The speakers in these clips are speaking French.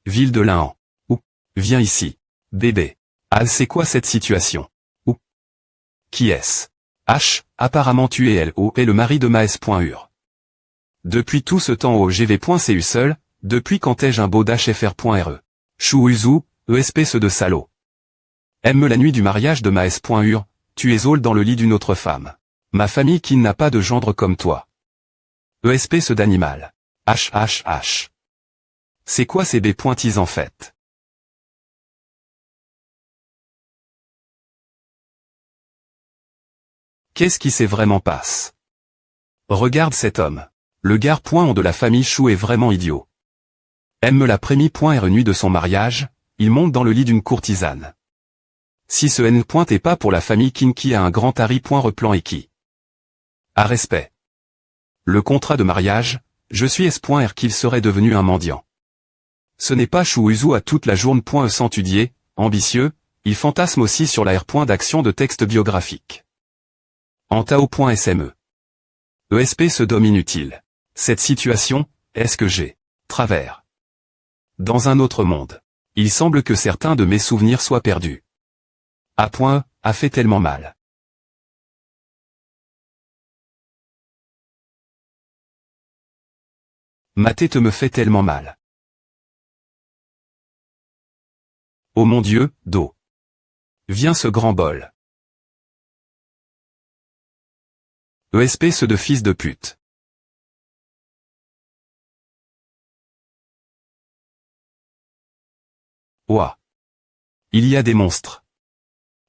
Ville de Lahan. Ou. Viens ici. Bébé. Ah, c'est quoi cette situation? Ou. Qui est-ce? H. Apparemment tu es L.O. est le mari de Maes.ur. Depuis tout ce temps au GV.cu seul, depuis quand ai-je un beau d'HFR.re? Chou Uzu, ESP ce de salaud. Aime la nuit du mariage de Maes.ur, tu es dans le lit d'une autre femme. Ma famille qui n'a pas de gendre comme toi. ESP ce d'animal. HHH. C'est quoi ces B.is en fait? Qu'est-ce qui s'est vraiment passe? Regarde cet homme. Le gars.on de la famille Chou est vraiment idiot. Aime la prémie.r nuit de son mariage, il monte dans le lit d'une courtisane. Si ce N. est pas pour la famille Kinky a un grand Harry.replan et qui a respect. Le contrat de mariage, je suis S.R qu'il serait devenu un mendiant. Ce n'est pas Chou Uzu à toute la journée.e s'entudier, ambitieux, il fantasme aussi sur la R. d'action de texte biographique. En Tao.sme. ESP se domme inutile. Cette situation, est-ce que j'ai travers dans un autre monde? Il semble que certains de mes souvenirs soient perdus. A fait tellement mal. Ma tête me fait tellement mal. Oh mon Dieu, d'eau. Viens ce grand bol. ESP ce de fils de pute. Ouah. Il y a des monstres.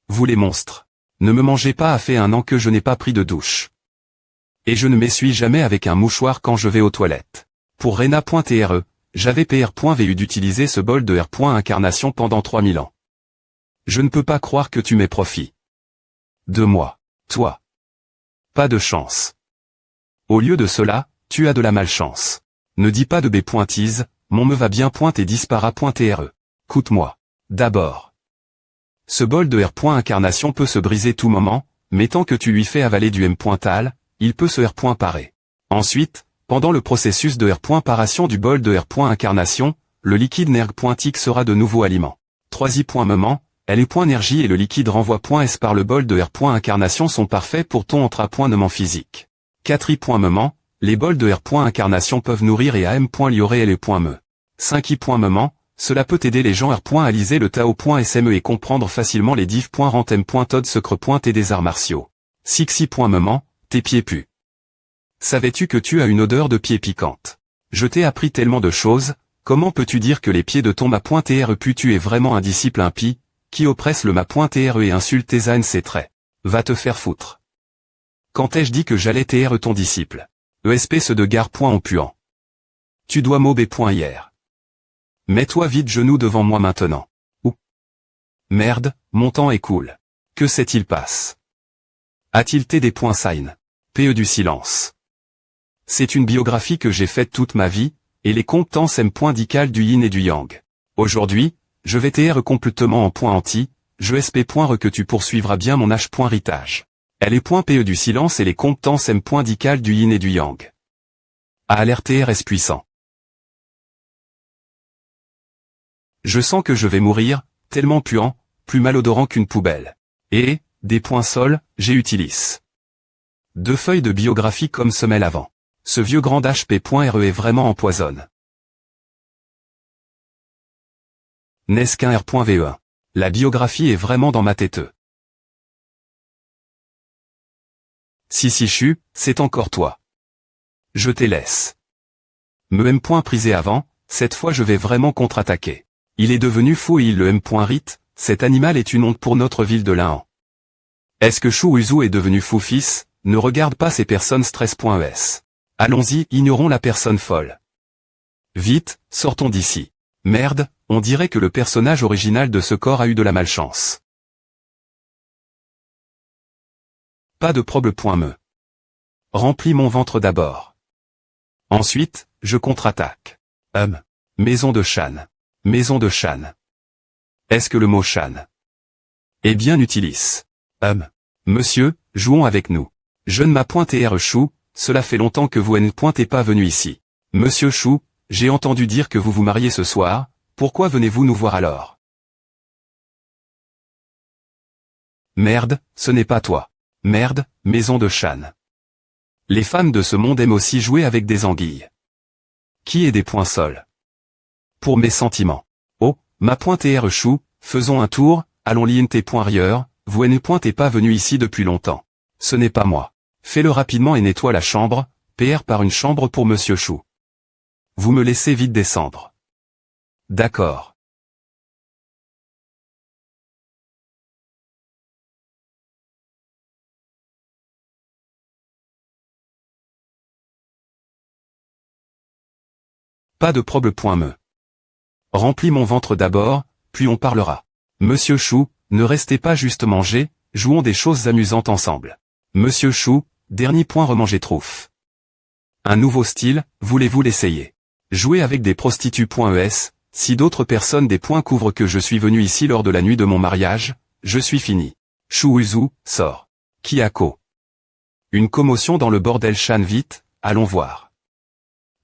Vous les monstres. Ne me mangez pas, a fait 1 an que je n'ai pas pris de douche. Et je ne m'essuie jamais avec un mouchoir quand je vais aux toilettes. Pour Rena.tre, j'avais PR.vu d'utiliser ce bol de R.incarnation pendant 3000 ans. Je ne peux pas croire que tu m'aies profit de moi. Toi. Pas de chance. Au lieu de cela, tu as de la malchance. Ne dis pas de B.ise, mon me va bien et dispara.tre. Coute-moi. D'abord. Ce bol de R.incarnation peut se briser tout moment, mais tant que tu lui fais avaler du M.tal, il peut se R.parer. Ensuite, pendant le processus de R.paration du bol de R.incarnation, le liquide nerg.tic sera de nouveau aliment. 3i. Moment, L.énergie et le liquide renvoi.s par le bol de R.incarnation sont parfaits pour ton entra.nement physique. 4i. Moment, les bols de R.incarnation peuvent nourrir et am.liorer L.me. 5i. Moment, cela peut aider les gens R. à liser le Tao.sme et comprendre facilement les div.rantem.tod secre. Et des arts martiaux. 6i. Moment, tes pieds puent. Savais-tu que tu as une odeur de pieds piquante? Je t'ai appris tellement de choses, comment peux-tu dire que les pieds de ton ma.tre puent? Tu es vraiment un disciple impie, qui oppresse le ma.tre et insulte tes ânes ses traits. Va te faire foutre. Quand ai-je dit que j'allais TR ton disciple? ESP ce de gare.en puant. Tu dois mob.hier. Mets-toi vite genoux devant moi maintenant. Ou. Merde, mon temps est cool. Que s'est-il passe? A-t-il des sign? PE du silence. C'est une biographie que j'ai faite toute ma vie, et les compétences M.dical du yin et du yang. Aujourd'hui, je vais TR complètement en point anti, je SP.re que tu poursuivras bien mon H.ritage. Elle est .PE du silence et les compétences M.dical du yin et du yang. A l'air TRS puissant. Je sens que je vais mourir, tellement puant, plus malodorant qu'une poubelle. Et, des points sols, j'ai utilisé 2 feuilles de biographie comme semelle avant. Ce vieux grand HP.re est vraiment empoisonne. N'est-ce qu'un R.ve1. La biographie est vraiment dans ma tête. Si Chu, c'est encore toi. Je te laisse. Me M.prisé avant, cette fois je vais vraiment contre-attaquer. Il est devenu fou et il le M.rit, cet animal est une honte pour notre ville de Lahan. Est-ce que Chou Uzu est devenu fou fils? Ne regarde pas ces personnes stress.es. Allons-y, ignorons la personne folle. Vite, sortons d'ici. Merde, on dirait que le personnage original de ce corps a eu de la malchance. Pas de problème.me. Remplis mon ventre d'abord. Ensuite, je contre-attaque. Maison de Shan. Maison de Shan. Est-ce que le mot Shan est bien utilise? Monsieur, jouons avec nous. Je ne m'appointé R. Chou, cela fait longtemps que vous n'êtes pas venu ici. Monsieur Chou, j'ai entendu dire que vous vous mariez ce soir, pourquoi venez-vous nous voir alors? Merde, ce n'est pas toi. Merde, maison de Shan. Les femmes de ce monde aiment aussi jouer avec des anguilles. Qui est des poinçols? Pour mes sentiments. Oh, ma pointe et chou, faisons un tour, allons l'int.rieur, vous n'êtes pas venu ici depuis longtemps. Ce n'est pas moi. Fais-le rapidement et nettoie la chambre, PR par une chambre pour Monsieur Chou. Vous me laissez vite descendre. D'accord. Pas de problème. Remplis mon ventre d'abord, puis on parlera. Monsieur Chou, ne restez pas juste manger, jouons des choses amusantes ensemble. Monsieur Chou, dernier point remanger trouf. Un nouveau style, voulez-vous l'essayer? Jouer avec des prostituées.es, si d'autres personnes des points couvrent que je suis venu ici lors de la nuit de mon mariage, je suis fini. Chou Uzu, sort. Kiyako. Une commotion dans le bordel Shan vite, allons voir.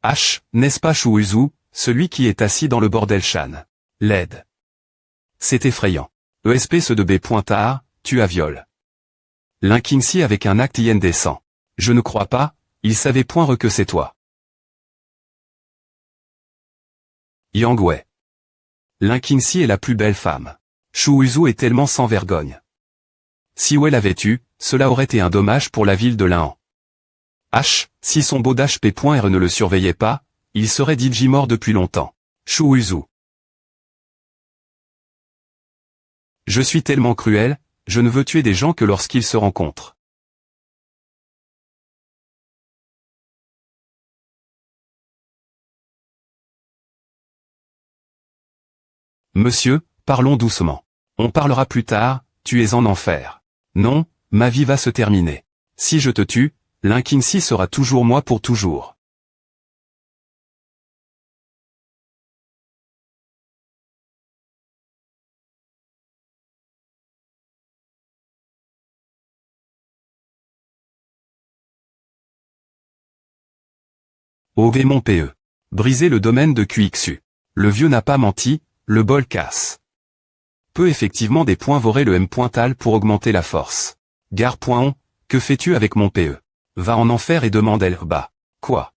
H, n'est-ce pas Chou Uzu, celui qui est assis dans le bordel Shan? Laide. C'est effrayant. ESP ce de B. Tu as viol. L'Inkingsi avec un acte indécent. Je ne crois pas, il savait point que c'est toi. Yangwei. L'Inkingsi est la plus belle femme. Chou Uzu est tellement sans vergogne. Si Well l'avait eu, cela aurait été un dommage pour la ville de Lahan. H, si son beau d'HP.R ne le surveillait pas, il serait DJ mort depuis longtemps. Chou Uzu. Je suis tellement cruel, je ne veux tuer des gens que lorsqu'ils se rencontrent. Monsieur, parlons doucement. On parlera plus tard, tu es en enfer. Non, ma vie va se terminer. Si je te tue, l'Inkingsi sera toujours moi pour toujours. OV mon PE. Briser le domaine de QXU. Le vieux n'a pas menti, le bol casse. Peut effectivement des points vorer le M.tal pour augmenter la force. Gare.on, que fais-tu avec mon PE? Va en enfer et demande Elba. Quoi?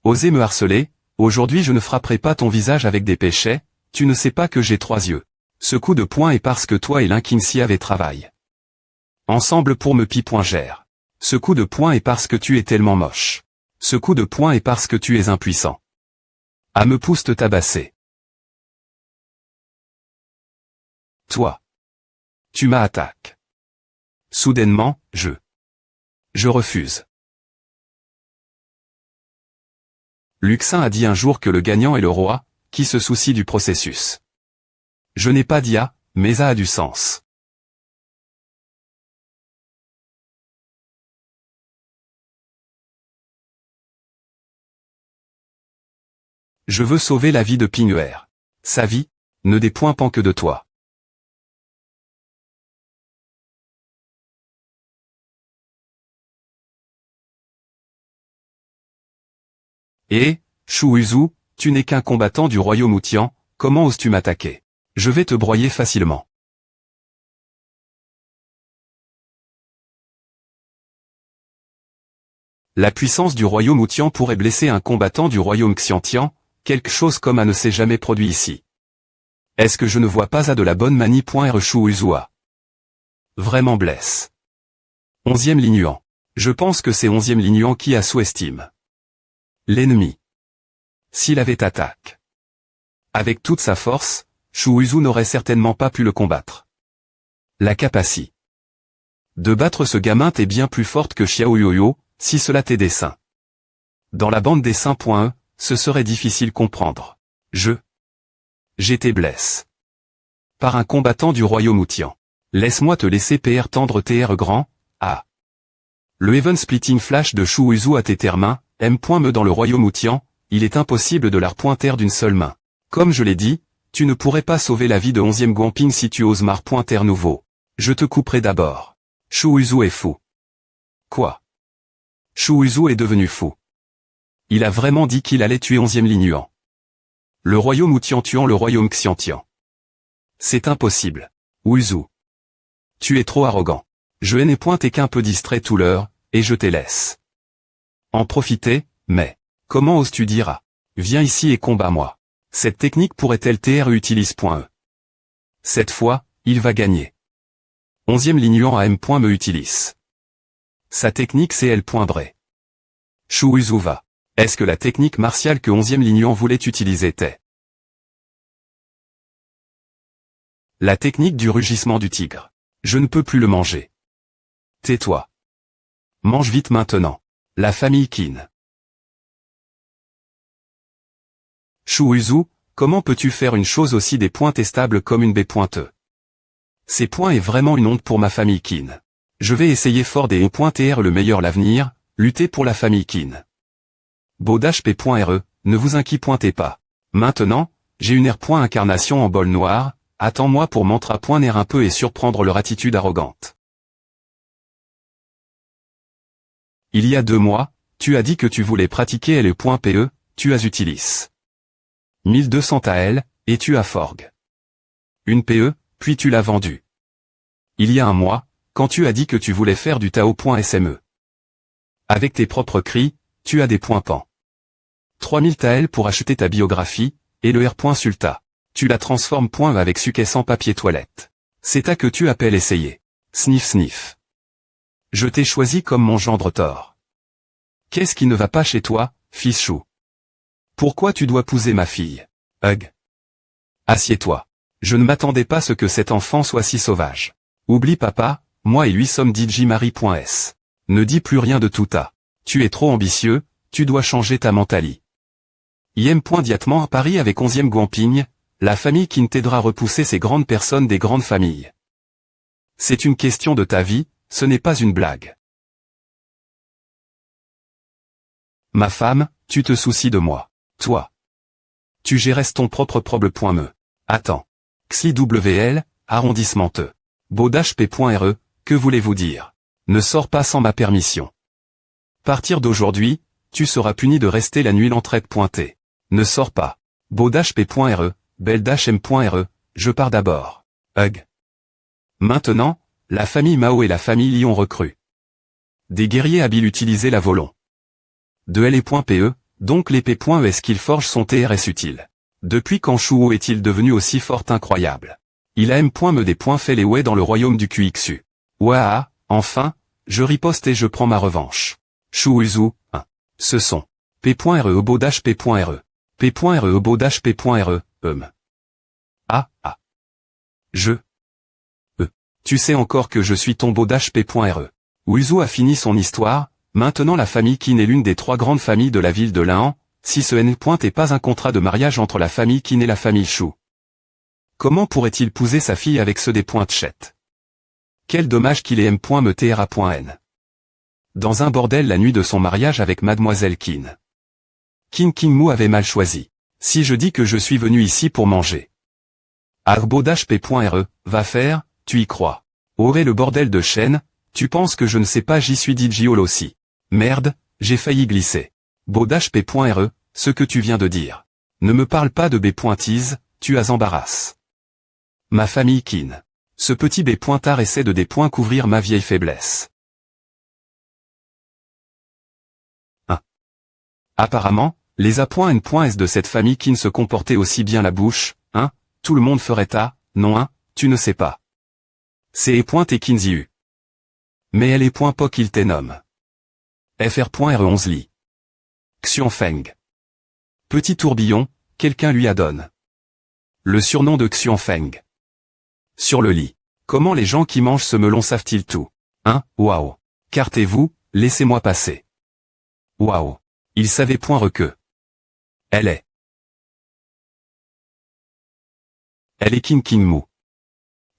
Osez me harceler, aujourd'hui je ne frapperai pas ton visage avec des péchets, tu ne sais pas que j'ai 3 yeux. Ce coup de poing est parce que toi et l'Inkingsi avez travail. Ensemble pour me pi.gère. Ce coup de poing est parce que tu es tellement moche. Ce coup de poing est parce que tu es impuissant. À me pousse te tabasser. Toi. Tu m'attaques. Soudainement, je refuse. Luxin a dit un jour que le gagnant est le roi, qui se soucie du processus. Je n'ai pas dit A, mais A du sens. Je veux sauver la vie de Ping'er. Sa vie, ne dépend pas que de toi. Et, Chou Uzu, tu n'es qu'un combattant du royaume Outian, comment oses-tu m'attaquer? Je vais te broyer facilement. La puissance du royaume Outian pourrait blesser un combattant du royaume Xiantian, quelque chose comme un ne s'est jamais produit ici. Est-ce que je ne vois pas à de la bonne manie.R Chou Uzua? Vraiment blesse. 11e Lignuan. Je pense que c'est 11e Lignuan qui a sous-estime l'ennemi. S'il avait attaque avec toute sa force, Chou Uzu n'aurait certainement pas pu le combattre. La capacité de battre ce gamin est bien plus forte que Xiao Yoyo, si cela t'est dessein. Dans la bande dessin.e, ce serait difficile comprendre. J'étais blesse. Par un combattant du royaume Outian. Laisse-moi te laisser PR tendre TR grand, A. Le Even Splitting Flash de Chou Uzu à tes mains, M.me dans le royaume Outian, il est impossible de la repointer d'une seule main. Comme je l'ai dit, tu ne pourrais pas sauver la vie de 11e Guamping si tu oses mar.ter nouveau. Je te couperai d'abord. Shu Uzu est fou. Quoi? Shu Uzu est devenu fou. Il a vraiment dit qu'il allait tuer 11e Li Yuan. Le royaume Wu Tian tuant le royaume Xiantian. C'est impossible. Uzu. Tu es trop arrogant. Je n'ai point été qu'un peu distrait tout l'heure, et je te laisse en profiter, mais comment oses-tu dire à viens ici et combat-moi. Cette technique pourrait-elle t'être utilise.e. Cette fois, il va gagner. 11e Li Yuan à M. me utilise. Sa technique c'est L.Bre. Shu Uzu va. Est-ce que la technique martiale que 11e Li Yuan voulait utiliser était la technique du rugissement du tigre? Je ne peux plus le manger. Tais-toi. Mange vite maintenant. La famille Qin. Shu Uzu, comment peux-tu faire une chose aussi détestable comme une B.E? Ces points est vraiment une honte pour ma famille Qin. Je vais essayer fort des E.R le meilleur l'avenir, lutter pour la famille Qin. Baud.P.re, ne vous inquiétez pas. Maintenant, j'ai une R.incarnation en bol noir, attends-moi pour montrer un peu et surprendre leur attitude arrogante. Il y a 2 mois, tu as dit que tu voulais pratiquer L.Pe, tu as utilisé 1200 AL, et tu as forg une PE, puis tu l'as vendu. Il y a 1 mois, quand tu as dit que tu voulais faire du Tao.Sme. Avec tes propres cris, tu as des points pan. 3000 TAL pour acheter ta biographie, et le R.Sulta. Tu la transformes avec succès sans papier toilette. C'est à que tu appelles essayer. Sniff sniff. Je t'ai choisi comme mon gendre tort. Qu'est-ce qui ne va pas chez toi, fils chou? Pourquoi tu dois épouser ma fille? Hug. Assieds-toi. Je ne m'attendais pas à ce que cet enfant soit si sauvage. Oublie papa, moi et lui sommes DJ Marie.s. Ne dis plus rien de tout à. Tu es trop ambitieux, tu dois changer ta mentalité. IM.Diatement à Paris avec 11e Guamping, la famille qui ne t'aidera à repousser ces grandes personnes des grandes familles. C'est une question de ta vie, ce n'est pas une blague. Ma femme, tu te soucies de moi. Toi. Tu gères ton propre problème.me. Attends. XIWL, arrondissement Te. Baud.P.re, que voulez-vous dire? Ne sors pas sans ma permission. Partir d'aujourd'hui, tu seras puni de rester la nuit l'entraide.t. Ne sors pas. Baud.P.re, Belle.M.re, je pars d'abord. Hug. Maintenant, la famille Mao et la famille Li ont recru des guerriers habiles utiliser la volon. De L.Pe, donc les P.Es qu'ils forgent sont TRS utiles. Depuis quand Shuo est-il devenu aussi fort incroyable? Il a M.Me des points fait les ouais dans le royaume du QXU. Ouah, enfin, je riposte et je prends ma revanche. Shu Uzu, 1. Ce sont P.re Baud.P.re. P.re Baud.P.re, Ah. Je. Tu sais encore que je suis ton Baud.P.re. Uzu a fini son histoire, maintenant la famille Qin est l'une des 3 grandes familles de la ville de Lan, si ce n'est pas un contrat de mariage entre la famille Qin et la famille Shu. Comment pourrait-il épouser sa fille avec ceux des points de chette? Quel dommage qu'il ait M.me.N. Dans un bordel la nuit de son mariage avec mademoiselle Qin. Qin Mu avait mal choisi. Si je dis que je suis venu ici pour manger. Baud.P.re, va faire, tu y crois. Aurait le bordel de chaîne, tu penses que je ne sais pas j'y suis DJ Hall aussi. Merde, j'ai failli glisser. Baud.P.re, ce que tu viens de dire. Ne me parle pas de B.Tease, tu as embarrasse. Ma famille Qin. Ce petit B.Tard essaie de couvrir ma vieille faiblesse. Apparemment, les A.N.S de cette famille Qin se comportaient aussi bien la bouche, tout le monde ferait non tu ne sais pas. C'est et Qinziu. Mais elle est po qu'il t'énomme. Fr.re 11 Li. Xianfeng. Petit tourbillon, quelqu'un lui adonne le surnom de Xianfeng. Sur le lit. Comment les gens qui mangent ce melon savent-ils tout? Waouh. Cartez-vous, laissez-moi passer. Waouh. Il savait point que. Elle est Qin Mu.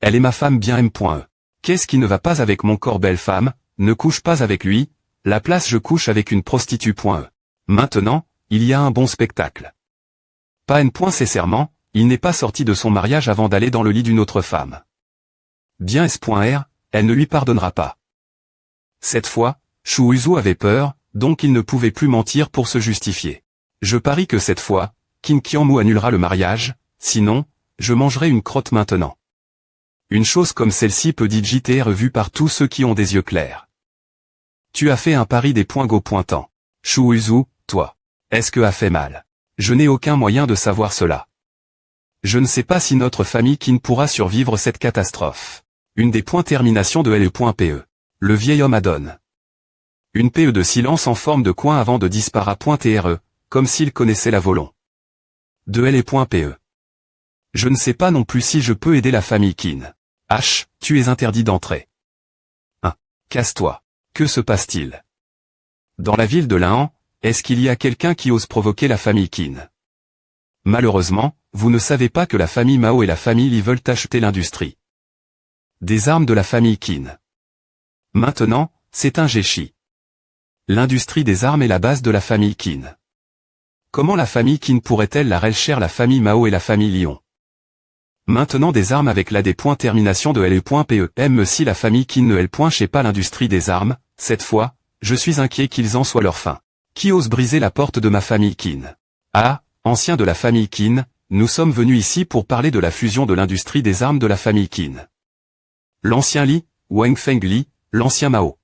Elle est ma femme bien M.E. Qu'est-ce qui ne va pas avec mon corps belle femme, ne couche pas avec lui, la place je couche avec une prostitue.E. Maintenant, il y a un bon spectacle. Pas N.Sincèrement, il n'est pas sorti de son mariage avant d'aller dans le lit d'une autre femme. Bien S.R, elle ne lui pardonnera pas. Cette fois, Shu Uzu avait peur, donc il ne pouvait plus mentir pour se justifier. Je parie que cette fois, Qin Qianmu annulera le mariage, sinon, je mangerai une crotte maintenant. Une chose comme celle-ci peut être vue par tous ceux qui ont des yeux clairs. Tu as fait un pari des points go pointant. Shu Uzu, toi. Est-ce que a fait mal? Je n'ai aucun moyen de savoir cela. Je ne sais pas si notre famille Qin pourra survivre cette catastrophe. Une des points termination de LE.PE. Le vieil homme adonne. Une PE de silence en forme de coin avant de dispara.TRE, comme s'il connaissait la volon. De LE.PE. Je ne sais pas non plus si je peux aider la famille Qin. H, tu es interdit d'entrer. 1. Casse-toi. Que se passe-t-il? Dans la ville de Lahan, est-ce qu'il y a quelqu'un qui ose provoquer la famille Qin? Malheureusement, vous ne savez pas que la famille Mao et la famille Li veulent acheter l'industrie des armes de la famille Qin. Maintenant, c'est un géchi. L'industrie des armes est la base de la famille Qin. Comment la famille Qin pourrait-elle la relcher la famille Mao et la famille Lion? Maintenant des armes avec la des points termination de LE.PE. Même si la famille Qin ne L.chez pas l'industrie des armes, cette fois, je suis inquiet qu'ils en soient leur fin. Qui ose briser la porte de ma famille Qin? Ah, ancien de la famille Qin, nous sommes venus ici pour parler de la fusion de l'industrie des armes de la famille Qin. L'ancien Li, Wang Feng Li, l'ancien Mao.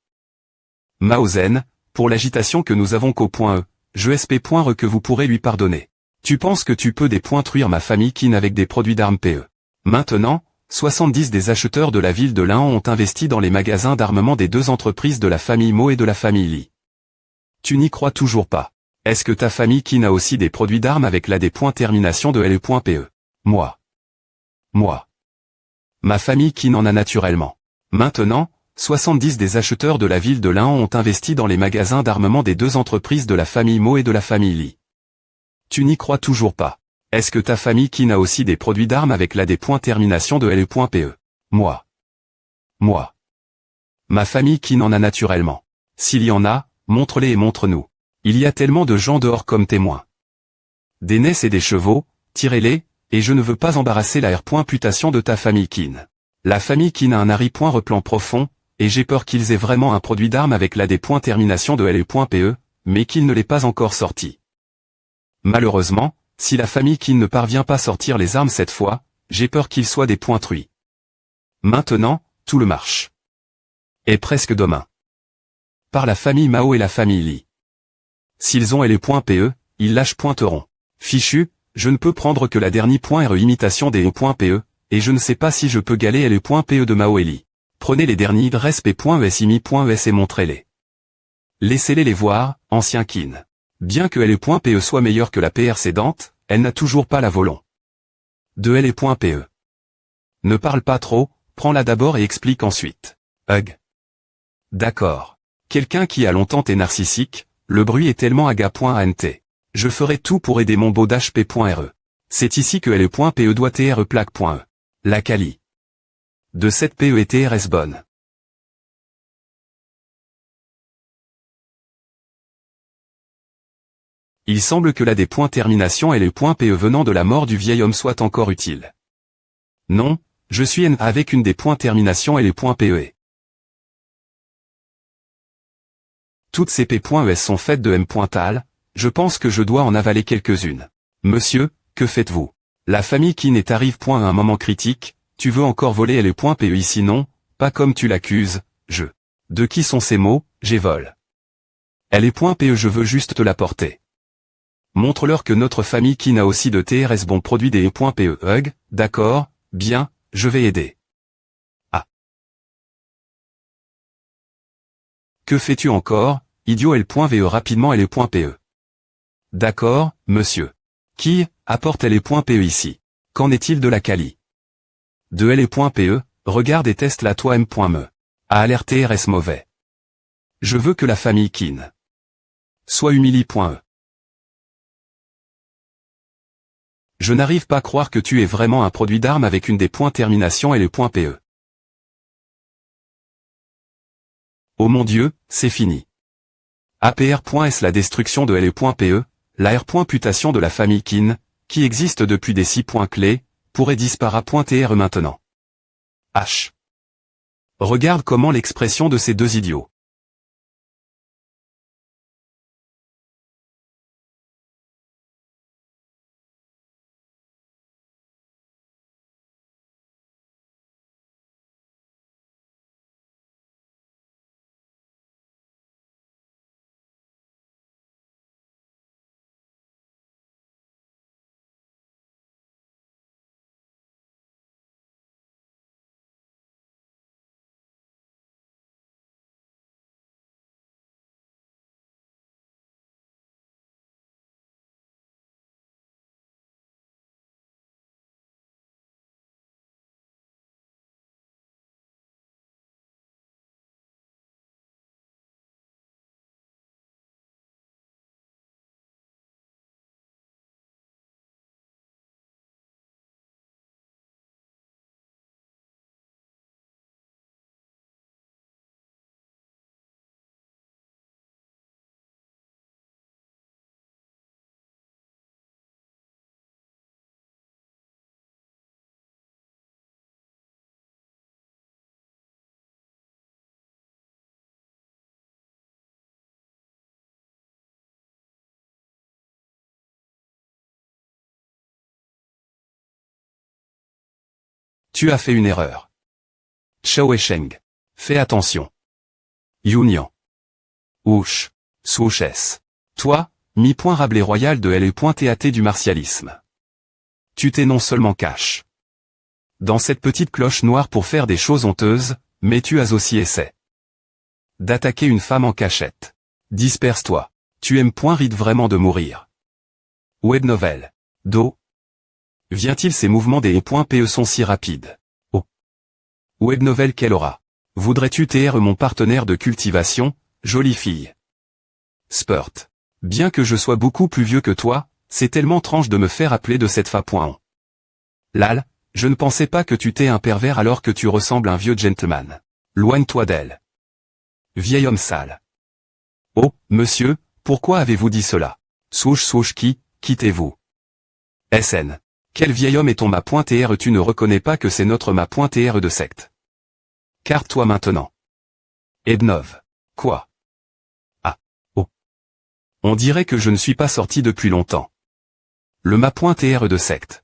Mao Zhen, pour l'agitation que nous avons qu'au point E, je SP.re que vous pourrez lui pardonner. Tu penses que tu peux dépointruire ma famille Qin avec des produits d'armes PE. Maintenant, 70 des acheteurs de la ville de Lahan ont investi dans les magasins d'armement des deux entreprises de la famille Mo et de la famille Li. Tu n'y crois toujours pas. Est-ce que ta famille Qin a aussi des produits d'armes avec la des points termination de LE.PE? Moi. Ma famille Qin en a naturellement. Maintenant, 70 des acheteurs de la ville de Lahan ont investi dans les magasins d'armement des deux entreprises de la famille Mo et de la famille Li. Tu n'y crois toujours pas. Est-ce que ta famille Qin a aussi des produits d'armes avec la des points termination de LE.PE? Moi. Ma famille Qin en a naturellement. S'il y en a, montre-les et montre-nous. Il y a tellement de gens dehors comme témoins. Des nesses et des chevaux, tirez-les, et je ne veux pas embarrasser la R.putation de ta famille Qin. La famille Qin a un replan profond, et j'ai peur qu'ils aient vraiment un produit d'armes avec la des points termination de LE.PE, mais qu'il ne l'ait pas encore sorti. Malheureusement, si la famille Qin ne parvient pas à sortir les armes cette fois, j'ai peur qu'ils soient des pointruits. Maintenant, tout le marche. Et presque demain. Par la famille Mao et la famille Li. S'ils ont LE.PE, ils lâchent pointeront. Fichu, je ne peux prendre que la dernière .re imitation des LE.PE, et je ne sais pas si je peux galer LE.PE de Mao et Li. Prenez les derniers resp.imi.es et montrez-les. Laissez-les les voir, ancien Qin. Bien que LE.PE soit meilleure que la précédente, elle n'a toujours pas la volon. De LE.PE. Ne parle pas trop, prends-la d'abord et explique ensuite. Hug. D'accord. Quelqu'un qui a longtemps été narcissique, le bruit est tellement aga.ant. Je ferai tout pour aider mon beau d'HP.re. C'est ici que LE.PE doit TR plaque.e. La Kali. De cette PE et TRS bonne. Il semble que la des points termination LE.PE venant de la mort du vieil homme soit encore utile. Non, je suis N avec une des points termination LE.PE. Toutes ces P.ES sont faites de M.tal, je pense que je dois en avaler quelques-unes. Monsieur, que faites-vous? La famille Qin est arrive à un moment critique, tu veux encore voler LE.PE ici non, pas comme tu l'accuses, je. De qui sont ces mots, j'ai vol. LE.PE je veux juste te l'apporter. Montre-leur que notre famille Qin a aussi de TRS bons produits des E.PE. Hug, d'accord, bien, je vais aider. Ah. Que fais-tu encore, idiot L.VE rapidement LE.PE. D'accord, monsieur. Qui, apporte LE.PE ici. Qu'en est-il de la Kali? De LE.PE, regarde et teste la toi M.me. A alerte TRS mauvais. Je veux que la famille Qin soit humili.e. Je n'arrive pas à croire que tu es vraiment un produit d'armes avec une des points termination LE.PE. Oh mon Dieu, c'est fini. APR.S la destruction de LE.PE, la R.putation de la famille Qin, qui existe depuis des 6 points clés, pourrait disparaître.TR maintenant. H. Regarde comment l'expression de ces deux idiots. Tu as fait une erreur. Chao Sheng. Fais attention. Yunian. Ouch. Swoosh. Toi, mi-point Rabelais royal de L.TAT du martialisme. Tu t'es non seulement cache dans cette petite cloche noire pour faire des choses honteuses, mais tu as aussi essayé d'attaquer une femme en cachette. Disperse-toi. Tu aimes point ride vraiment de mourir. Web novel. Do. Vient-il ces mouvements des .pe sont si rapides. Oh. Web novel quelle aura. Voudrais-tu TR mon partenaire de cultivation, jolie fille. Spurt. Bien que je sois beaucoup plus vieux que toi, c'est tellement tranche de me faire appeler de cette fa. Lal, je ne pensais pas que tu t'es un pervers alors que tu ressembles à un vieux gentleman. Loigne-toi d'elle. Vieil homme sale. Oh, monsieur, pourquoi avez-vous dit cela? Swoosh qui, quittez-vous. SN. Quel vieil homme est ton ma.tr tu ne reconnais pas que c'est notre ma.tr de secte. Carte-toi maintenant. Ebnov. Quoi? Ah. Oh. On dirait que je ne suis pas sorti depuis longtemps. Le ma.tr de secte.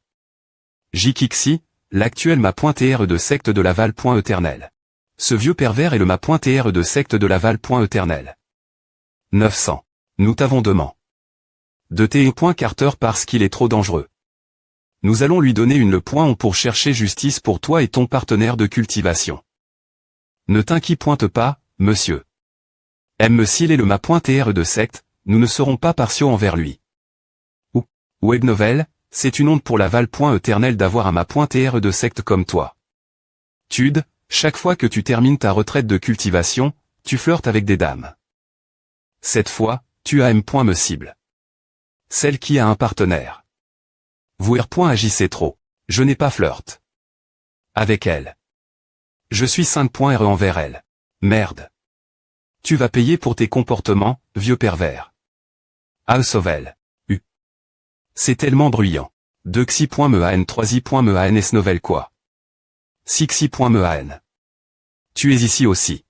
Jikixi, l'actuel ma.tr de secte de Laval.éternel. Ce vieux pervers est le ma.tr de secte de Laval.éternel. 900. Nous t'avons demandé de T.Carter parce qu'il est trop dangereux. Nous allons lui donner une le.on pour chercher justice pour toi et ton partenaire de cultivation. Ne t'inquiète pas, monsieur. Aime s'il est le ma.tr de secte, nous ne serons pas partiaux envers lui. Ou, web novel, c'est une honte pour Laval.éternel d'avoir un ma.tr de secte comme toi. Tude, chaque fois que tu termines ta retraite de cultivation, tu flirtes avec des dames. Cette fois, tu as M. me cible. Celle qui a un partenaire. Vous agissez trop. Je n'ai pas flirt. Avec elle. Je suis 5.re envers elle. Merde. Tu vas payer pour tes comportements, vieux pervers. Sauvel. U. C'est tellement bruyant. 2xi.mean 3i.mean s novel quoi. 6xi.mean. Tu es ici aussi.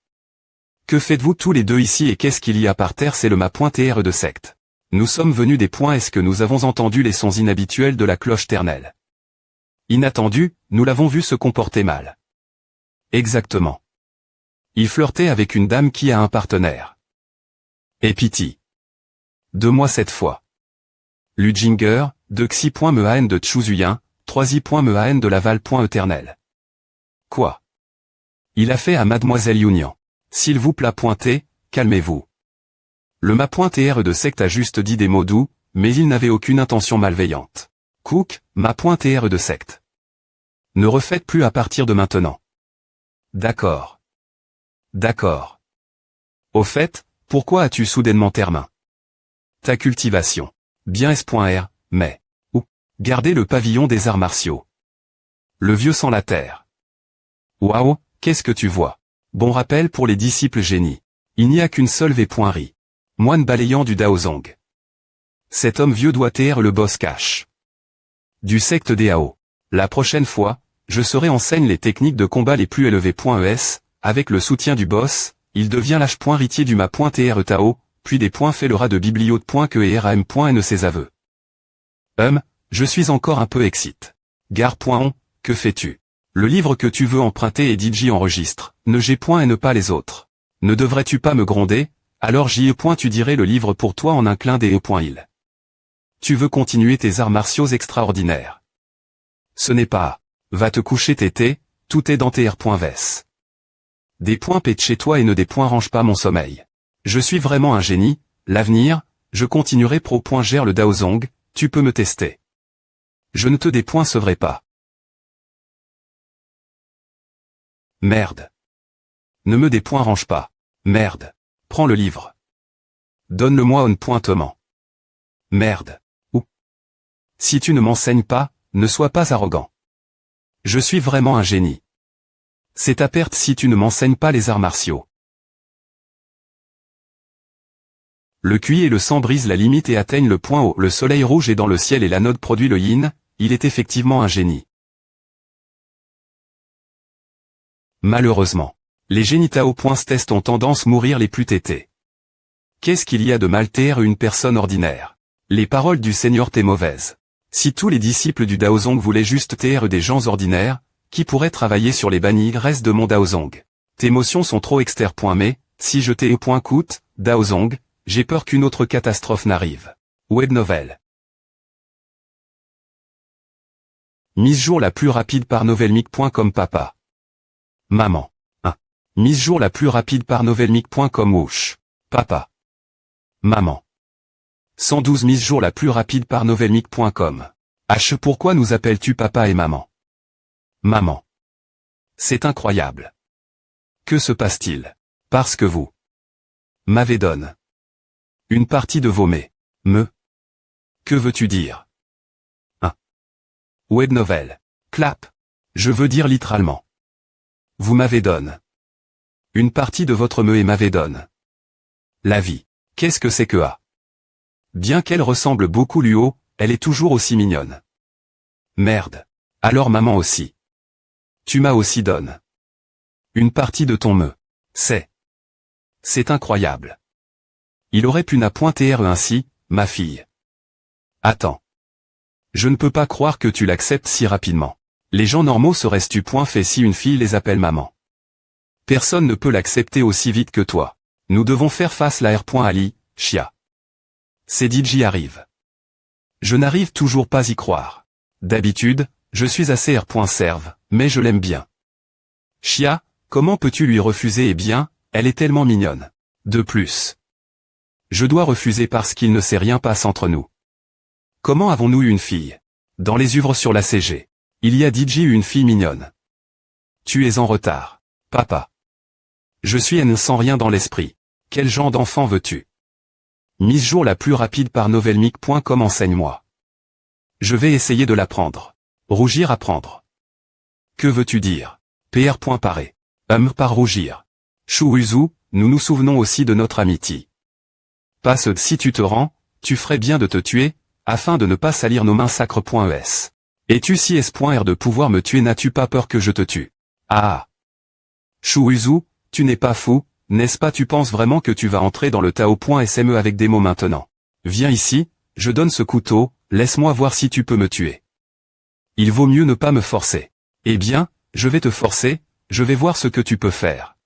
Que faites-vous tous les deux ici et qu'est-ce qu'il y a par terre? C'est le ma.tr de secte. Nous sommes venus des points. Est-ce que nous avons entendu les sons inhabituels de la cloche ternelle? Inattendu, nous l'avons vu se comporter mal. Exactement. Il flirtait avec une dame qui a un partenaire. Et pitié. De moi cette fois. Lujinger, de xi.mean de Tchuzuyen, 3i.mean de Laval.éternel. Quoi? Il a fait à mademoiselle Yunian. S'il vous plaît pointez, calmez-vous. Le ma.tr de secte a juste dit des mots doux, mais il n'avait aucune intention malveillante. Cook, ma.tr de secte. Ne refaites plus à partir de maintenant. D'accord. D'accord. Au fait, pourquoi as-tu soudainement termin? Ta cultivation. Bien S.R, mais. Ou. Gardez le pavillon des arts martiaux. Le vieux sans la terre. Waouh, qu'est-ce que tu vois? Bon rappel pour les disciples génies. Il n'y a qu'une seule V.ri. Moine balayant du Daozong. Cet homme vieux doit taire le boss cash. Du secte DAO. La prochaine fois, je saurai enseigne les techniques de combat les plus élevées.es, avec le soutien du boss, il devient lâche.ritier du ma.tretao, puis des points fait le rat de bibliote.que et ram.ne ses aveux. Je suis encore un peu excite. Gare.on, que fais-tu? Le livre que tu veux emprunter et DJ enregistre, ne j'ai point et ne pas les autres. Ne devrais-tu pas me gronder? Alors tu dirais le livre pour toi en un clin d'œil. Tu veux continuer tes arts martiaux extraordinaires. Ce n'est pas. Va te coucher tété, tout est dans tes r.ves. Des points pète chez toi et ne des points range pas mon sommeil. Je suis vraiment un génie, l'avenir, je continuerai pro.gère le Daozong, tu peux me tester. Je ne te des points sevrai pas. Merde. Ne me des points range pas. Merde. Prends le livre. Donne-le-moi on pointement. Merde. Ou. Si tu ne m'enseignes pas, ne sois pas arrogant. Je suis vraiment un génie. C'est ta perte si tu ne m'enseignes pas les arts martiaux. Le QI et le sang brisent la limite et atteignent le point haut. Le soleil rouge est dans le ciel et l'anode produit le yin, il est effectivement un génie. Malheureusement, les génitao test ont tendance à mourir les plus tétés. Qu'est-ce qu'il y a de mal taire une personne ordinaire? Les paroles du Seigneur t'es mauvaises. Si tous les disciples du Daozong voulaient juste taire des gens ordinaires, qui pourraient travailler sur les bannis restes de mon Daozong? Tes motions sont trop exter. Mais, si je t'ai coûte, Daozong, j'ai peur qu'une autre catastrophe n'arrive. Web novel. Mise jour la plus rapide par novelmic.com papa. Maman. 1. Mise jour la plus rapide par novelmic.com whoosh. Papa. Maman. 112 mise jour la plus rapide par novelmic.com. Pourquoi nous appelles-tu papa et maman? Maman. C'est incroyable. Que se passe-t-il? Parce que vous m'avez donné une partie de vos me. Que veux-tu dire? 1. Web novel. Clap. Je veux dire littéralement. Vous m'avez donné une partie de votre me et m'avez donné la vie. Qu'est-ce que c'est que A? Bien qu'elle ressemble beaucoup Luo, elle est toujours aussi mignonne. Merde. Alors maman aussi. Tu m'as aussi donné une partie de ton me. C'est incroyable. Il aurait pu n'a pointer ainsi, ma fille. Attends. Je ne peux pas croire que tu l'acceptes si rapidement. Les gens normaux seraient-tu point fait si une fille les appelle maman? Personne ne peut l'accepter aussi vite que toi. Nous devons faire face la R.Ali, chia. C'est DJ arrive. Je n'arrive toujours pas y croire. D'habitude, je suis assez R.Serve, mais je l'aime bien. Chia, comment peux-tu lui refuser? Eh bien, elle est tellement mignonne. De plus. Je dois refuser parce qu'il ne s'est rien passe entre nous. Comment avons-nous eu une fille? Dans les œuvres sur la CG. Il y a DJ une fille mignonne. Tu es en retard. Papa. Je suis N sans rien dans l'esprit. Quel genre d'enfant veux-tu? Mise jour la plus rapide par novelmic.com enseigne-moi. Je vais essayer de l'apprendre. Rougir apprendre. Que veux-tu dire? Pr.paré. Par rougir. Chouuzou, nous nous souvenons aussi de notre amitié. Passe si tu te rends, tu ferais bien de te tuer, afin de ne pas salir nos mains sacres.es. Es-tu si s.r de pouvoir me tuer? N'as-tu pas peur que je te tue? Ah. Chouuzou, tu n'es pas fou, n'est-ce pas? Tu penses vraiment que tu vas entrer dans le Tao.sme avec des mots maintenant? Viens ici, je donne ce couteau, laisse-moi voir si tu peux me tuer. Il vaut mieux ne pas me forcer. Eh bien, je vais te forcer, je vais voir ce que tu peux faire.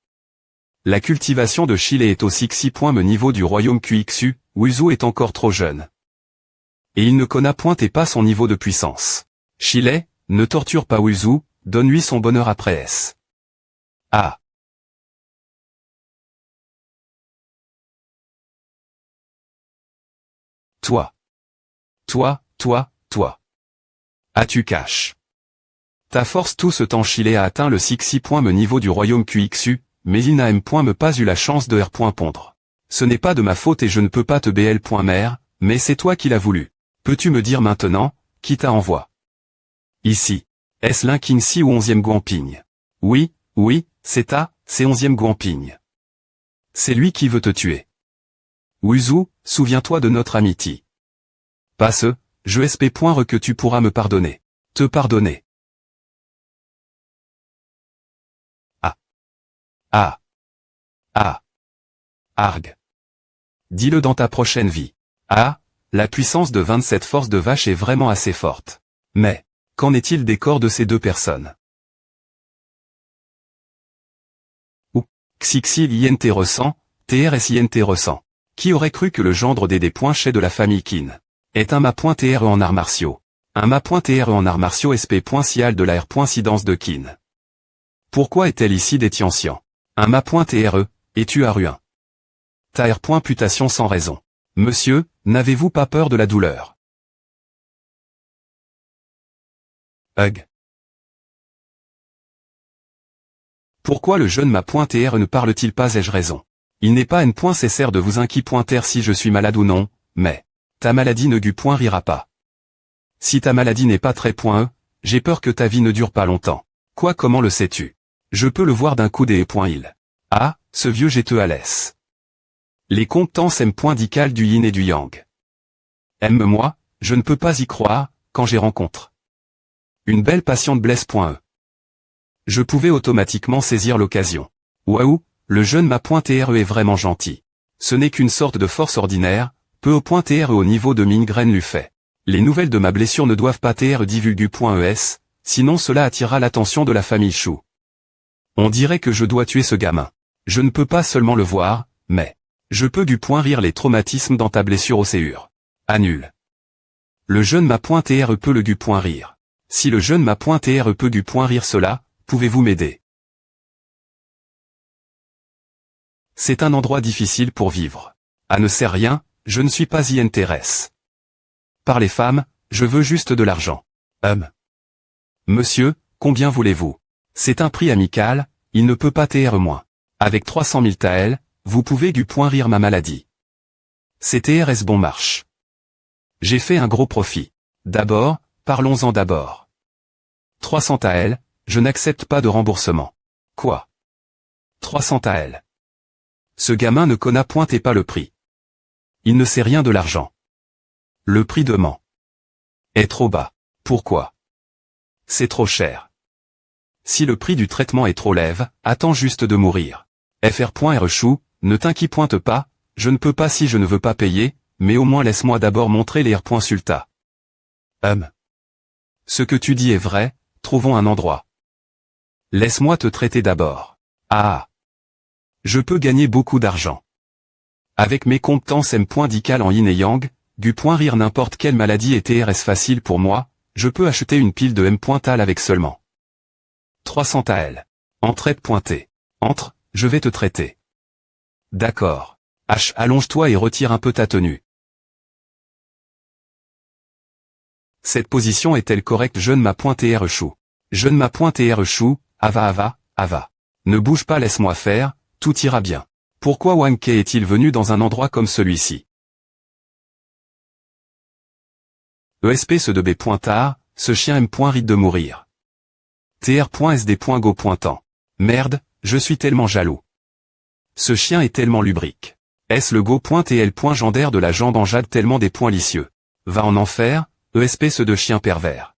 La cultivation de Chile est au 6 me niveau du royaume QXU, Wuzu est encore trop jeune. Et il ne connaît point et pas son niveau de puissance. Chile, ne torture pas Wuzu, donne-lui son bonheur après S. Ah. Toi. Ah tu caches. Ta force tout ce temps Chile a atteint le 6 me niveau du royaume QXU, mais il n'a me pas eu la chance de R.pondre. Ce n'est pas de ma faute et je ne peux pas te BL.mère, mais c'est toi qui l'as voulu. Peux-tu me dire maintenant, qui t'a envoie? Ici. Est-ce l'Inking-Si ou 11e Guamping? Oui, c'est 11e Guamping. C'est lui qui veut te tuer. Wuzu, souviens-toi de notre amitié. Passe, je espère que tu pourras me pardonner. Te pardonner. Ah. Ah. Arg. Dis-le dans ta prochaine vie. Ah, la puissance de 27 forces de vache est vraiment assez forte. Mais, qu'en est-il des corps de ces deux personnes? Ou, Xixil int ressent, TRSINT ressent. Qui aurait cru que le gendre des chez de la famille Qin est un ma.TRE en arts martiaux. Un ma.TRE en arts martiaux SP.Sial de la R.Sidence de Qin. Pourquoi est-elle ici des Tiancian? Un ma.TRE, es-tu à Ruin? Ta R.Putation sans raison. Monsieur, n'avez-vous pas peur de la douleur? Hug. Pourquoi le jeune ma.TR ne parle-t-il pas? Ai-je raison? Il n'est pas n.cessaire de vous inquiéter si je suis malade ou non, mais ta maladie ne rira pas. Si ta maladie n'est pas très j'ai peur que ta vie ne dure pas longtemps. Quoi, comment le sais-tu? Je peux le voir d'un coup des il. Ah, ce vieux jeteux à laisse. Les compétences M.Dical du yin et du yang. Aime-moi, je ne peux pas y croire, quand j'ai rencontre une belle patiente blesse.e. Je pouvais automatiquement saisir l'occasion. Waouh, le jeune ma.TRE est vraiment gentil. Ce n'est qu'une sorte de force ordinaire, peu au.TRE au niveau de migraine lui fait. Les nouvelles de ma blessure ne doivent pas TR divulgu.es, sinon cela attirera l'attention de la famille Chou. On dirait que je dois tuer ce gamin. Je ne peux pas seulement le voir, mais je peux rire les traumatismes dans ta blessure au séure. Annule. Le jeune ma.TRE peut le rire. Si le jeune ma.TRE peut rire cela, pouvez-vous m'aider? C'est un endroit difficile pour vivre. Ah, ne sert rien, je ne suis pas y intéresse. Par les femmes, je veux juste de l'argent. Monsieur, combien voulez-vous? C'est un prix amical, il ne peut pas TR moins. Avec 300 000 taels, vous pouvez rire ma maladie. C'est TRS bon marche. J'ai fait un gros profit. D'abord, parlons-en d'abord. 300 taels, je n'accepte pas de remboursement. Quoi? 300 taels. Ce gamin ne connaît point et pas le prix. Il ne sait rien de l'argent. Le prix de Mans est trop bas. Pourquoi? C'est trop cher. Si le prix du traitement est trop lève, attends juste de mourir. FR.RChou, ne t'inquiète pas, je ne peux pas si je ne veux pas payer, mais au moins laisse-moi d'abord montrer les R.Sulta. Ce que tu dis est vrai, trouvons un endroit. Laisse-moi te traiter d'abord. Ah. Je peux gagner beaucoup d'argent. Avec mes compétences M.Dical en yin et yang, rire n'importe quelle maladie et TRS facile pour moi, je peux acheter une pile de M.Tal avec seulement 300 taels. Entraide.t. Entre, je vais te traiter. D'accord. H, allonge-toi et retire un peu ta tenue. Cette position est-elle correcte? Jeune ma.TR chou. Jeune ma.TR chou, ava. Ne bouge pas, laisse-moi faire, tout ira bien. Pourquoi Wang Ke est-il venu dans un endroit comme celui-ci? ESP ce de B.tard, ce chien M.rite de mourir. TR.SD.go. Merde, je suis tellement jaloux. Ce chien est tellement lubrique. Est-ce le go.TL. Gendaire de la jambe en jade tellement des points licieux. Va en enfer, ESP ce de chien pervers.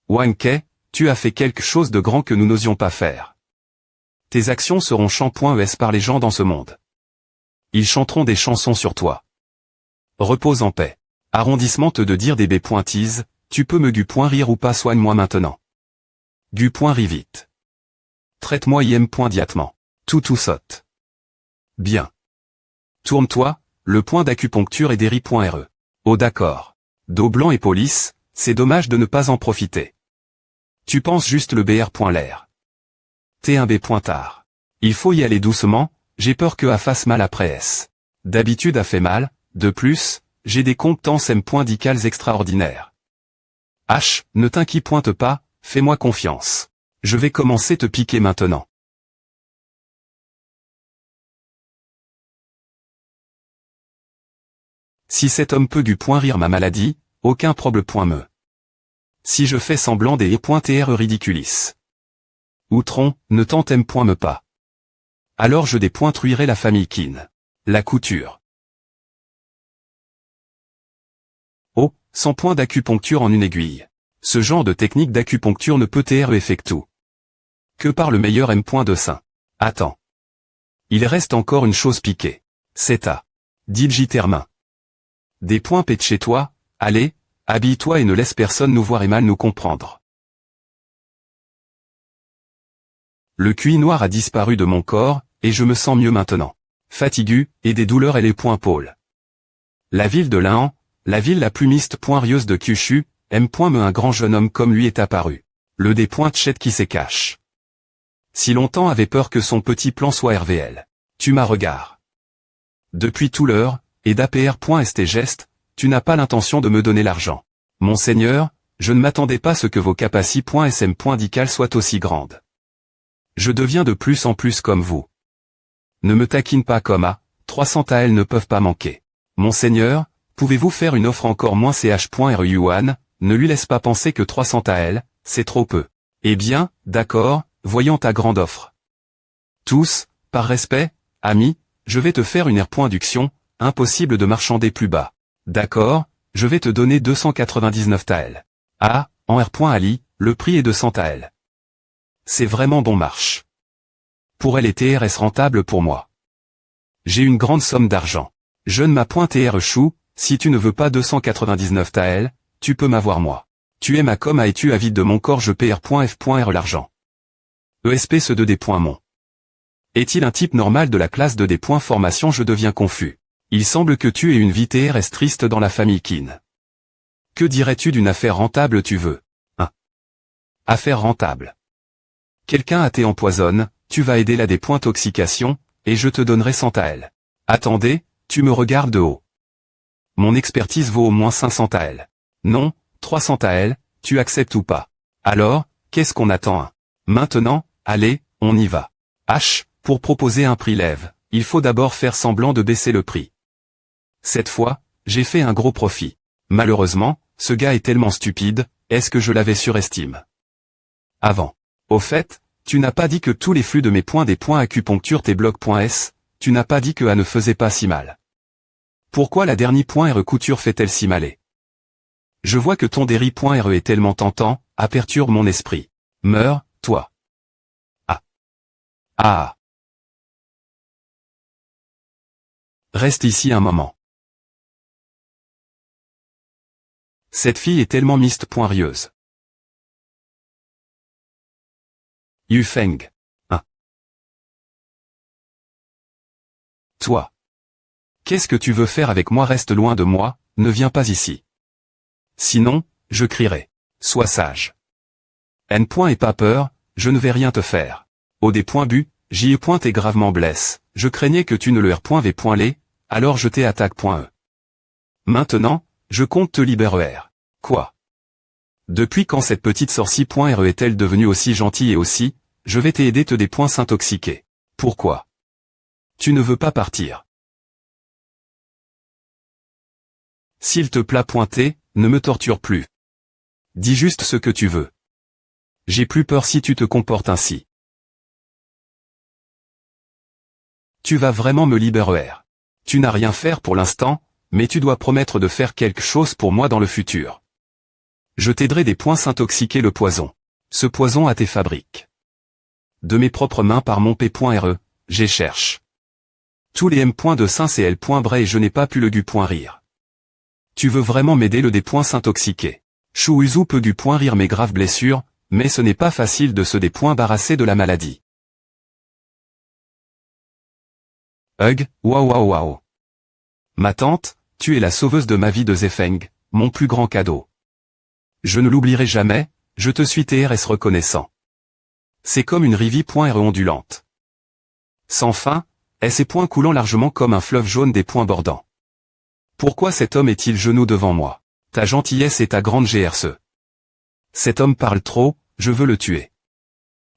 Wang Ke, tu as fait quelque chose de grand que nous n'osions pas faire. Tes actions seront chant.es par les gens dans ce monde. Ils chanteront des chansons sur toi. Repose en paix. Arrondissement te de dire des B.Tease, tu peux me rire ou pas, soigne-moi maintenant. Ri vite. Traite-moi im.diatement. Tout saute. Bien. Tourne-toi, le point d'acupuncture est des ri.re. Oh d'accord. Dos blanc et police, c'est dommage de ne pas en profiter. Tu penses juste le br.l'air. T1b.tard. Il faut y aller doucement, j'ai peur que A fasse mal après S. D'habitude A fait mal, de plus, j'ai des compétences M.Dicales extraordinaires. H, ne t'inquiète pas, fais-moi confiance. Je vais commencer te piquer maintenant. Si cet homme peut rire ma maladie, aucun problème. Si je fais semblant des E.TR ridiculis. Outron, ne t'entime pas. Alors je dépointruirai la famille Qin. La couture. Oh, 100 points d'acupuncture en une aiguille. Ce genre de technique d'acupuncture ne peut TR effectu. Que par le meilleur M.2. Attends. Il reste encore une chose piquée. C'est ta. Dit Jitermin. Des points P de chez toi, allez, habille-toi et ne laisse personne nous voir et mal nous comprendre. Le QI noir a disparu de mon corps, et je me sens mieux maintenant. Fatigu, et des douleurs et les poings pôles. La ville de Lahan, la ville la plus miste rieuse de Kyushu, me un grand jeune homme comme lui est apparu. Le des points Tchet qui s'est cache. Si longtemps avait peur que son petit plan soit RVL. Tu m'as regard. Depuis tout l'heure, et d'APR.st geste, tu n'as pas l'intention de me donner l'argent. Monseigneur, je ne m'attendais pas à ce que vos capaci.sm.dical soient aussi grandes. Je deviens de plus en plus comme vous. Ne me taquine pas comme à, 300 AL ne peuvent pas manquer. Monseigneur, pouvez-vous faire une offre encore moins ch.ru yuan, ne lui laisse pas penser que 300 AL, c'est trop peu. Eh bien, d'accord, voyons ta grande offre. Tous, par respect, ami, je vais te faire une R.duction, impossible de marchander plus bas. D'accord, je vais te donner 299 TAL. Ah, en R.ali, le prix est de 100 TAL. C'est vraiment bon marche. Pour elle et TRS rentable pour moi. J'ai une grande somme d'argent. Je ne m'as.tr chou, si tu ne veux pas 299 TAL, tu peux m'avoir moi. Tu es ma com et tu avide de mon corps je pr.f.r l'argent. ESP ce 2D. Mon. Est-il un type normal de la classe de D. Formation je deviens confus. Il semble que tu aies une vie TRS triste dans la famille Kin. Que dirais-tu d'une affaire rentable tu veux? 1. Affaire rentable. Quelqu'un à t'empoisonne, tu vas aider la détoxication, et je te donnerai 100 TAL. Attendez, tu me regardes de haut. Mon expertise vaut au moins 500 TAL. Non, 300 TAL, tu acceptes ou pas? Alors, qu'est-ce qu'on attend? Maintenant, allez, on y va. H, pour proposer un prix lève, il faut d'abord faire semblant de baisser le prix. Cette fois, j'ai fait un gros profit. Malheureusement, ce gars est tellement stupide, est-ce que je l'avais surestimé? Avant. Au fait, tu n'as pas dit que tous les flux de mes points des points acupuncture tes blocs.s, tu n'as pas dit que A ne faisait pas si mal. Pourquoi la dernière point RE couture fait-elle si mal? Je vois que ton déri.re est tellement tentant, A perturbe mon esprit. Meurs, toi. Ah. Ah. Reste ici un moment. Cette fille est tellement miste.rieuse. Yu Feng. 1. Toi. Qu'est-ce que tu veux faire avec moi? Reste loin de moi, ne viens pas ici. Sinon, je crierai. Sois sage. N. Et pas peur, je ne vais rien te faire. Au D. Bu, J. T'es gravement blesse, je craignais que tu ne le R.V. Alors je t'ai attaque.e. Maintenant, je compte te libérer. Quoi? Depuis quand cette petite sorcie.re est-elle devenue aussi gentille et aussi, je vais t'aider te des points s'intoxiquer. Pourquoi? Tu ne veux pas partir. S'il te plaît pointer, ne me torture plus. Dis juste ce que tu veux. J'ai plus peur si tu te comportes ainsi. Tu vas vraiment me libérer. Tu n'as rien faire pour l'instant, mais tu dois promettre de faire quelque chose pour moi dans le futur. Je t'aiderai des points s'intoxiquer le poison. Ce poison a tes fabriques. De mes propres mains par mon P.re, j'y cherche. Tous les M. de Saint et L. Bray et je n'ai pas pu le rire. Tu veux vraiment m'aider le des points s'intoxiquer. Chou Uzu peut rire mes graves blessures, mais ce n'est pas facile de se des points barrasser de la maladie. Hug, waouh. Ma tante, tu es la sauveuse de ma vie de Zefeng, mon plus grand cadeau. Je ne l'oublierai jamais, je te suis TRS reconnaissant. C'est comme une rivière.re ondulante. Sans fin, et ses points coulant largement comme un fleuve jaune des points bordants. Pourquoi cet homme est-il genou devant moi? Ta gentillesse et ta grande GRC. Cet homme parle trop, je veux le tuer.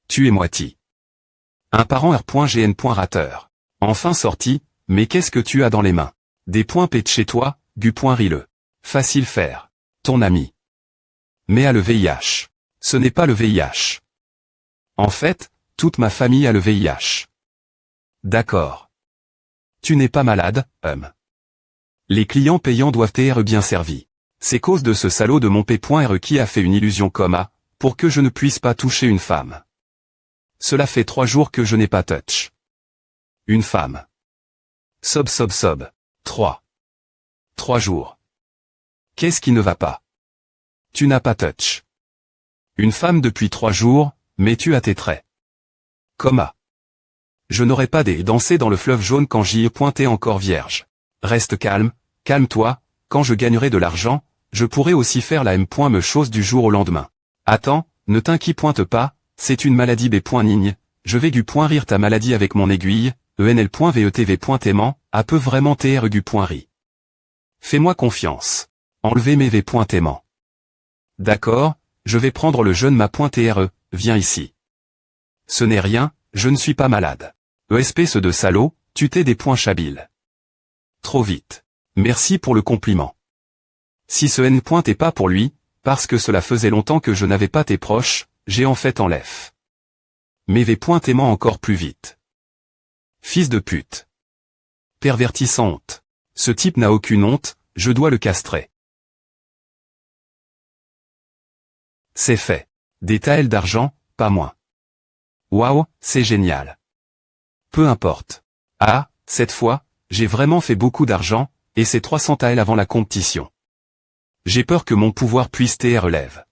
Tuez-moi Ti. Un parent R.GN. Rateur. Enfin sorti, mais qu'est-ce que tu as dans les mains? Des points P de chez toi, gu.rile. Facile faire. Ton ami. Mais a le VIH. Ce n'est pas le VIH. En fait, toute ma famille a le VIH. D'accord. Tu n'es pas malade, Les clients payants doivent être bien servis. C'est cause de ce salaud de mon P.re qui a fait une illusion comme A, pour que je ne puisse pas toucher une femme. Cela fait 3 jours que je n'ai pas touch. Une femme. Sob. 3. 3 jours. Qu'est-ce qui ne va pas? Tu n'as pas touch. Une femme depuis 3 jours, mais tu as tes traits. Coma. Je n'aurais pas dansé dans le fleuve jaune quand j'y ai pointé encore vierge. Reste calme, calme-toi, quand je gagnerai de l'argent, je pourrai aussi faire la me chose du jour au lendemain. Attends, ne t'inquiète pas, c'est une maladie b.nigne, je vais rire ta maladie avec mon aiguille, enl.vetv.aimant, a peu vraiment tr. Fais-moi confiance. Enlevez mes v.aimant. D'accord, je vais prendre le jeune ma.re, viens ici. Ce n'est rien, je ne suis pas malade. Espèce de salaud, tu t'es des points chabiles. Trop vite. Merci pour le compliment. Si ce n. est pas pour lui, parce que cela faisait longtemps que je n'avais pas tes proches, j'ai en fait enlève. Mais v.aimant encore plus vite. Fils de pute. Perverti sans honte. Ce type n'a aucune honte, je dois le castrer. C'est fait. Des taels d'argent, pas moins. Waouh, c'est génial. Peu importe. Ah, cette fois, j'ai vraiment fait beaucoup d'argent, et c'est 300 taels avant la compétition. J'ai peur que mon pouvoir puisse relève.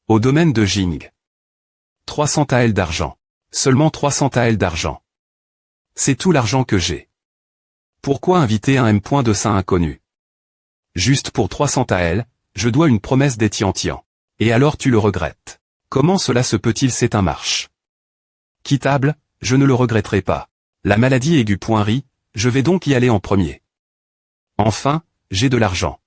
Au domaine de Jing. 300 taels d'argent. Seulement 300 taels d'argent. C'est tout l'argent que j'ai. Pourquoi inviter un m. de saint inconnu? Juste pour 300 taels, je dois une promesse d'Etiantian. Et alors tu le regrettes. Comment cela se peut-il? C'est un marche. Quittable, je ne le regretterai pas. La maladie aiguë.ri, je vais donc y aller en premier. Enfin, j'ai de l'argent.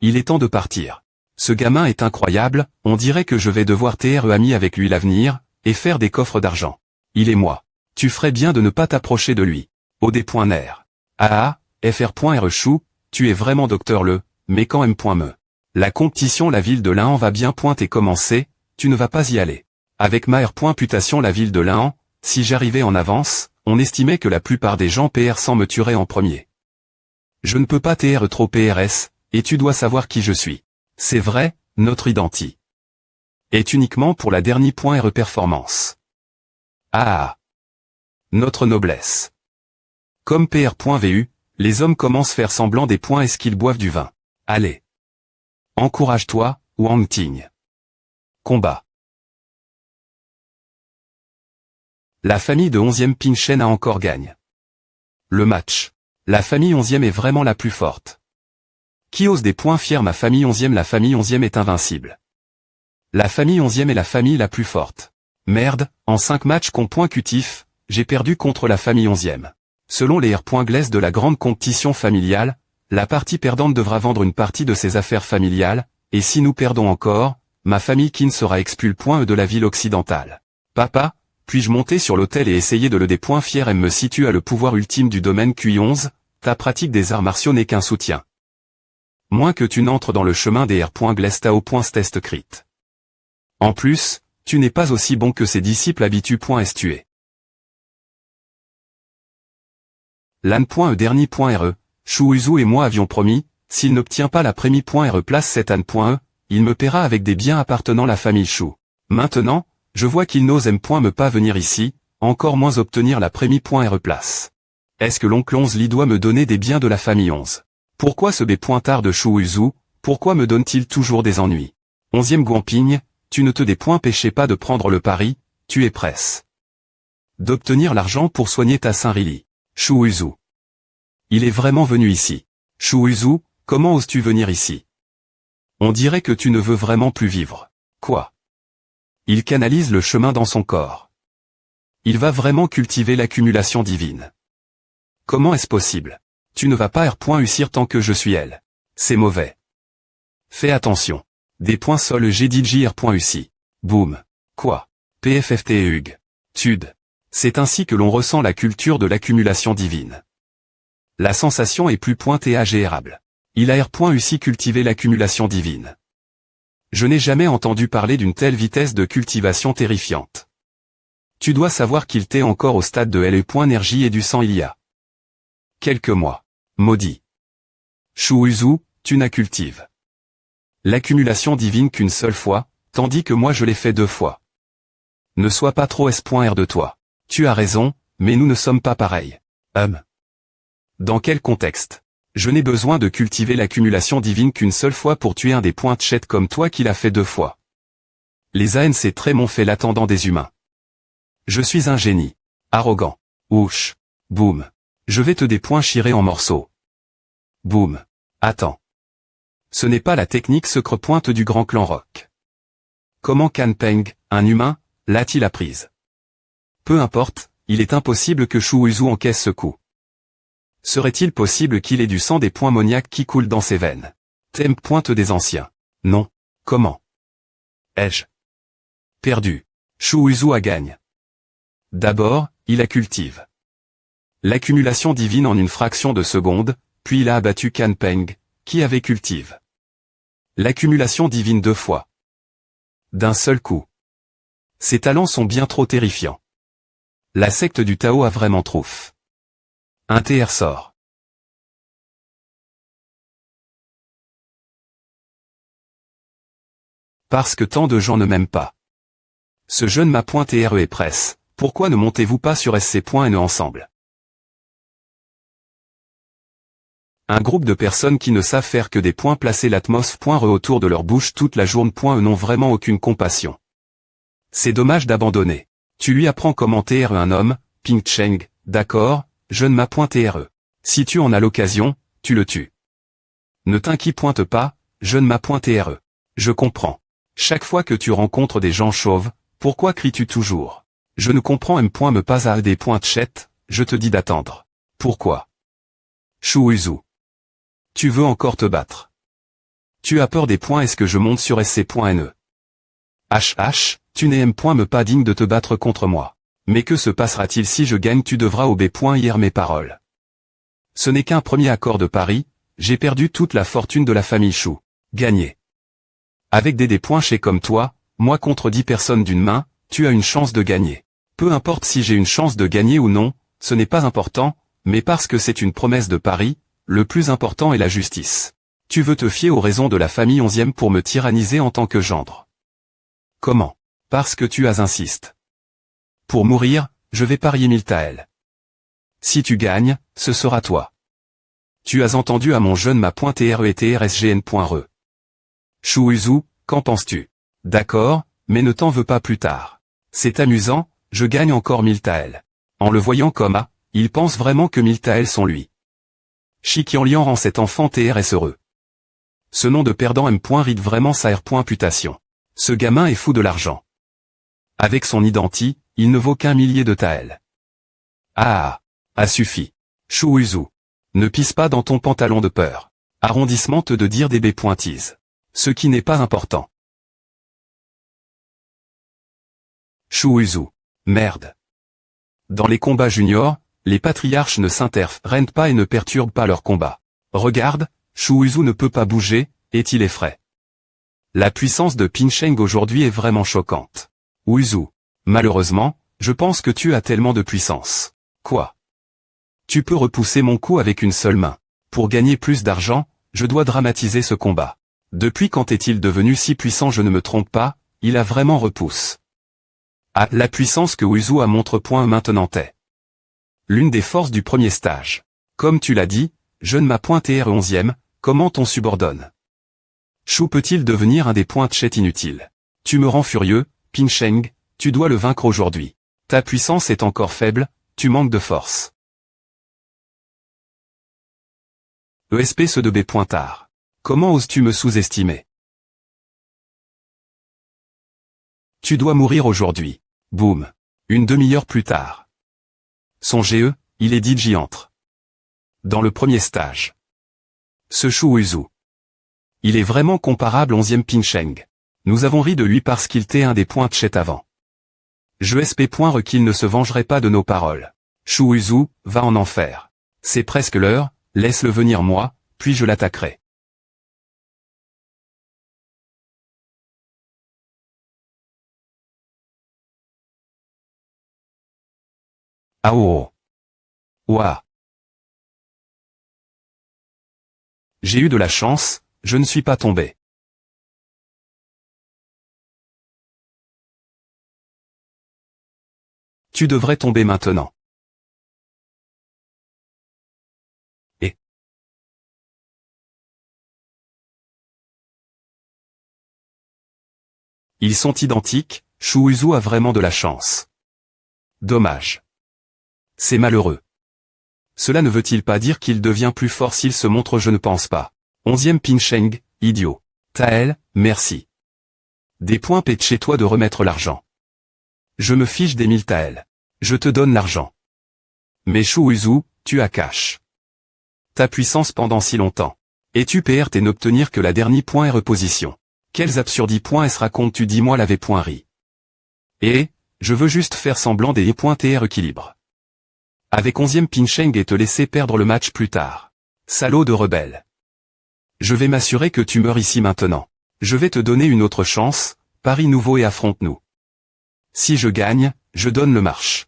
Il est temps de partir. Ce gamin est incroyable, on dirait que je vais devoir être ami avec lui l'avenir, et faire des coffres d'argent. Il et moi. Tu ferais bien de ne pas t'approcher de lui. OD.ner. fr.re chou, tu es vraiment docteur le, mais quand m.me. La compétition la ville de Lahan va bien et commencer, tu ne vas pas y aller. Avec ma r.putation la ville de Lahan, si j'arrivais en avance, on estimait que la plupart des gens PR100 me tueraient en premier. Je ne peux pas TR trop PRS, et tu dois savoir qui je suis. C'est vrai, notre identité est uniquement pour la dernière performance. Notre noblesse. Comme PR.vu, les hommes commencent faire semblant des points est-ce qu'ils boivent du vin. Allez. Encourage-toi, Wang Ting. Combat. La famille de 11e Ping Shen a encore gagne. Le match. La famille 11e est vraiment la plus forte. Qui ose des points fiers? Ma famille 11e. La famille 11e est invincible. La famille 11e est la famille la plus forte. Merde, en 5 matchs consécutifs, j'ai perdu contre la famille 11e. Selon les R.Gless de la grande compétition familiale, la partie perdante devra vendre une partie de ses affaires familiales, et si nous perdons encore, ma famille Qin sera expulsée de la ville occidentale. Papa, puis-je monter sur l'autel et essayer de le des points fiers? Me situe à le pouvoir ultime du domaine QI11, ta pratique des arts martiaux n'est qu'un soutien. Moins que tu n'entres dans le chemin des R.Gless Tao.test crit. En plus, tu n'es pas aussi bon que ses disciples habitués. Lan.e dernier.re, Shuuzu et moi avions promis, s'il n'obtient pas la prémie.re place cette An.e, il me paiera avec des biens appartenant à la famille Shu. Maintenant, je vois qu'il n'ose me pas venir ici, encore moins obtenir la prémie.re place. Est-ce que l'oncle 11 Li doit me donner des biens de la famille 11? Pourquoi ce B.tard de Shuuzu, pourquoi me donne-t-il toujours des ennuis? 11e Guamping, tu ne te dépêches pas de prendre le pari, tu es presse d'obtenir l'argent pour soigner ta Saint-Rili. Shuuzu. Il est vraiment venu ici. Shuuzu, comment oses-tu venir ici? On dirait que tu ne veux vraiment plus vivre. Quoi? Il canalise le chemin dans son corps. Il va vraiment cultiver l'accumulation divine. Comment est-ce possible? Tu ne vas pas R.Ucir tant que je suis elle. C'est mauvais. Fais attention. Des points sol GDJ R.Uci. Boum. Quoi? PFFT et Hug. Tude. C'est ainsi que l'on ressent la culture de l'accumulation divine. La sensation est plus pointée agérable. Il a R.Uci cultivé l'accumulation divine. Je n'ai jamais entendu parler d'une telle vitesse de cultivation terrifiante. Tu dois savoir qu'il t'est encore au stade de LE.énergie et du sang il y a quelques mois. Maudit. Shuuzu, tu n'as cultivé l'accumulation divine qu'une seule fois, tandis que moi je l'ai fait 2 fois. Ne sois pas trop S.R de toi. Tu as raison, mais nous ne sommes pas pareils. Dans quel contexte? Je n'ai besoin de cultiver l'accumulation divine qu'une seule fois pour tuer un des points chat comme toi qui l'a fait 2 fois. Les ANC traits m'ont fait l'attendant des humains. Je suis un génie. Arrogant. Ouch. Boum. Je vais te dépoinchirer en morceaux. Boum. Attends. Ce n'est pas la technique secre-pointe du grand clan rock. Comment Can Peng, un humain, l'a-t-il apprise? Peu importe, il est impossible que Shu Uzu encaisse ce coup. Serait-il possible qu'il ait du sang des points moniaques qui coulent dans ses veines? Thème pointe des anciens. Non. Comment? Ai-je perdu? Shu Uzu a gagne. D'abord, il la cultive. L'accumulation divine en une fraction de seconde, puis il a abattu Can Peng, qui avait cultive. L'accumulation divine 2 fois. D'un seul coup. Ses talents sont bien trop terrifiants. La secte du Tao a vraiment trouffe. Un TR sort. Parce que tant de gens ne m'aiment pas. Ce jeune m'a pointé RE et presse, pourquoi ne montez-vous pas sur SC.NE ensemble? Un groupe de personnes qui ne savent faire que des points placés l'atmos.re autour de leur bouche toute la journée.e n'ont vraiment aucune compassion. C'est dommage d'abandonner. Tu lui apprends comment TRE un homme, Ping Cheng, d'accord, jeune m'a pointé RE. Si tu en as l'occasion, tu le tues. Ne t'inquiète pas, jeune m'a pointé RE. Je comprends. Chaque fois que tu rencontres des gens chauves, pourquoi cries-tu toujours? Je ne comprends me pas à des points chat, je te dis d'attendre. Pourquoi? Shu Uzu. Tu veux encore te battre. Tu as peur des points est-ce que je monte sur SC.NE? Tu n'es me pas digne de te battre contre moi. Mais que se passera-t-il si je gagne? Tu devras hier mes paroles. Ce n'est qu'un premier accord de Paris, j'ai perdu toute la fortune de la famille Shu. Gagné. Avec des points chez comme toi, moi contre 10 personnes d'une main, tu as une chance de gagner. Peu importe si j'ai une chance de gagner ou non, ce n'est pas important, mais parce que c'est une promesse de Paris, le plus important est la justice. Tu veux te fier aux raisons de la famille 11e pour me tyranniser en tant que gendre. Comment? Parce que tu insistes. Pour mourir, je vais parier 1000 taels. Si tu gagnes, ce sera toi. Tu as entendu à mon jeune m'a pointé RE et TRSGN.re. Shu Uzu, qu'en penses-tu? D'accord, mais ne t'en veux pas plus tard. C'est amusant, je gagne encore 1000 taels. En le voyant comme il pense vraiment que 1000 taels sont lui. Shikianlian rend cet enfant TRS heureux. Ce nom de perdant ride vraiment sa putation. Ce gamin est fou de l'argent. Avec son identi, il ne vaut qu'un millier de taels. Suffit. Shu Uzu. Ne pisse pas dans ton pantalon de peur. Arrondissement te de dire des pointises. Ce qui n'est pas important. Shu Uzu. Merde. Dans les combats juniors, les patriarches ne s'interfèrent pas et ne perturbent pas leurs combats. Regarde, Shu Uzu ne peut pas bouger, est-il effraie. La puissance de Pincheng aujourd'hui est vraiment choquante. Uzu. Malheureusement, je pense que tu as tellement de puissance. Quoi? Tu peux repousser mon coup avec une seule main. Pour gagner plus d'argent, je dois dramatiser ce combat. Depuis quand est-il devenu si puissant? Je ne me trompe pas, il a vraiment repousse. La puissance que Uzu a montre maintenant est l'une des forces du premier stage. Comme tu l'as dit, je ne m'a pointé RE 11e, comment ton subordonne? Shu peut-il devenir un des points chat inutiles? Tu me rends furieux, Pincheng, tu dois le vaincre aujourd'hui. Ta puissance est encore faible, tu manques de force. ESP ce de B pointard. Comment oses-tu me sous-estimer? Tu dois mourir aujourd'hui. Boum. Une demi-heure plus tard. Son GE, il est dit j'y entre. Dans le premier stage. Ce Shu Uzu. Il est vraiment comparable 11e Pincheng. Nous avons ri de lui parce qu'il était un des points chat avant. Je SP. Qu'il ne se vengerait pas de nos paroles. Shu Uzu, va en enfer. C'est presque l'heure, laisse-le venir moi, puis je l'attaquerai. Ouah. J'ai eu de la chance, je ne suis pas tombé. Tu devrais tomber maintenant. Et ils sont identiques, Shu Uzu a vraiment de la chance. Dommage. C'est malheureux. Cela ne veut-il pas dire qu'il devient plus fort s'il se montre? Je ne pense pas. 11e Pincheng, idiot. Taël, merci. Des points pète chez toi de remettre l'argent. Je me fiche des 1000 Taël. Je te donne l'argent. Mais Shu Uzu, tu as cash. Ta puissance pendant si longtemps. Et tu perds et n'obtenir que la dernière point et reposition. Quels absurdis points est-ce racontes-tu? Dis-moi l'avais point ri. Et, je veux juste faire semblant des points TR équilibre. Avec 11e Pincheng et te laisser perdre le match plus tard. Salaud de rebelle. Je vais m'assurer que tu meurs ici maintenant. Je vais te donner une autre chance, parie nouveau et affronte-nous. Si je gagne, je donne le marche.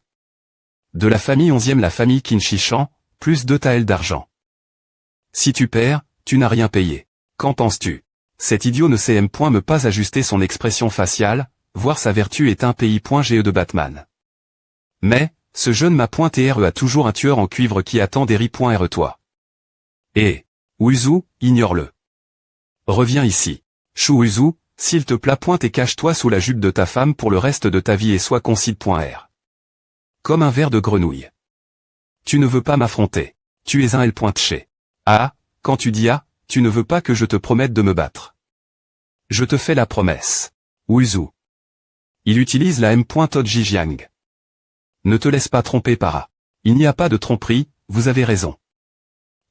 De la famille 11e la famille Kinshichan, plus 2 Taël d'argent. Si tu perds, tu n'as rien payé. Qu'en penses-tu? Cet idiot ne sait même point me pas ajuster son expression faciale, voir sa vertu est un pays.ge de Batman. Mais, ce jeune m'a .re a toujours un tueur en cuivre qui attend des ri.re toi. Et, Uzu, ignore-le. Reviens ici. Shu Uzu, s'il te plaît et cache-toi sous la jupe de ta femme pour le reste de ta vie et sois concide.r. Comme un ver de grenouille. Tu ne veux pas m'affronter. Tu es un L.chez. Ah, quand tu dis ah, tu ne veux pas que je te promette de me battre. Je te fais la promesse. Uzu. Il utilise la M.Jijiang. Ne te laisse pas tromper par A. Il n'y a pas de tromperie, vous avez raison.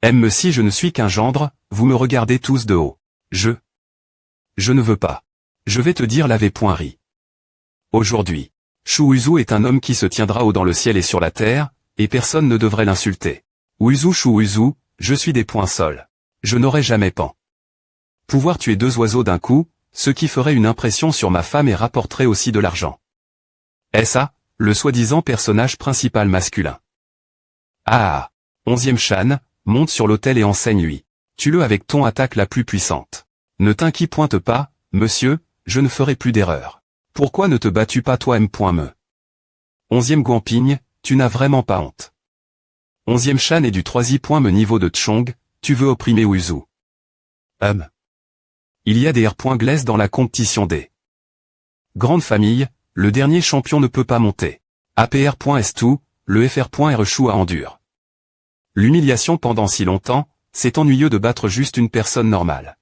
Aime-me si je ne suis qu'un gendre, vous me regardez tous de haut. Je ne veux pas. Je vais te dire l'avez.ri. Aujourd'hui, Shu Uzu est un homme qui se tiendra haut dans le ciel et sur la terre, et personne ne devrait l'insulter. Uzu Shu Uzu, je suis des points sols. Je n'aurais jamais pan. Pouvoir tuer 2 oiseaux d'un coup, ce qui ferait une impression sur ma femme et rapporterait aussi de l'argent. Est-ce ça, le soi-disant personnage principal masculin? Ah 11e Shan, monte sur l'autel et enseigne-lui. Tue-le avec ton attaque la plus puissante. Ne t'inquiète pas, monsieur, je ne ferai plus d'erreur. Pourquoi ne te bats-tu pas toi M.me? 11e Guamping, tu n'as vraiment pas honte. 11e Shan est du 3e niveau de Tchong, tu veux opprimer Uzu. Il y a des R.Glaise dans la compétition des grandes familles, le dernier champion ne peut pas monter. APR.S2, le FR.R Shu a endure. L'humiliation pendant si longtemps, c'est ennuyeux de battre juste une personne normale.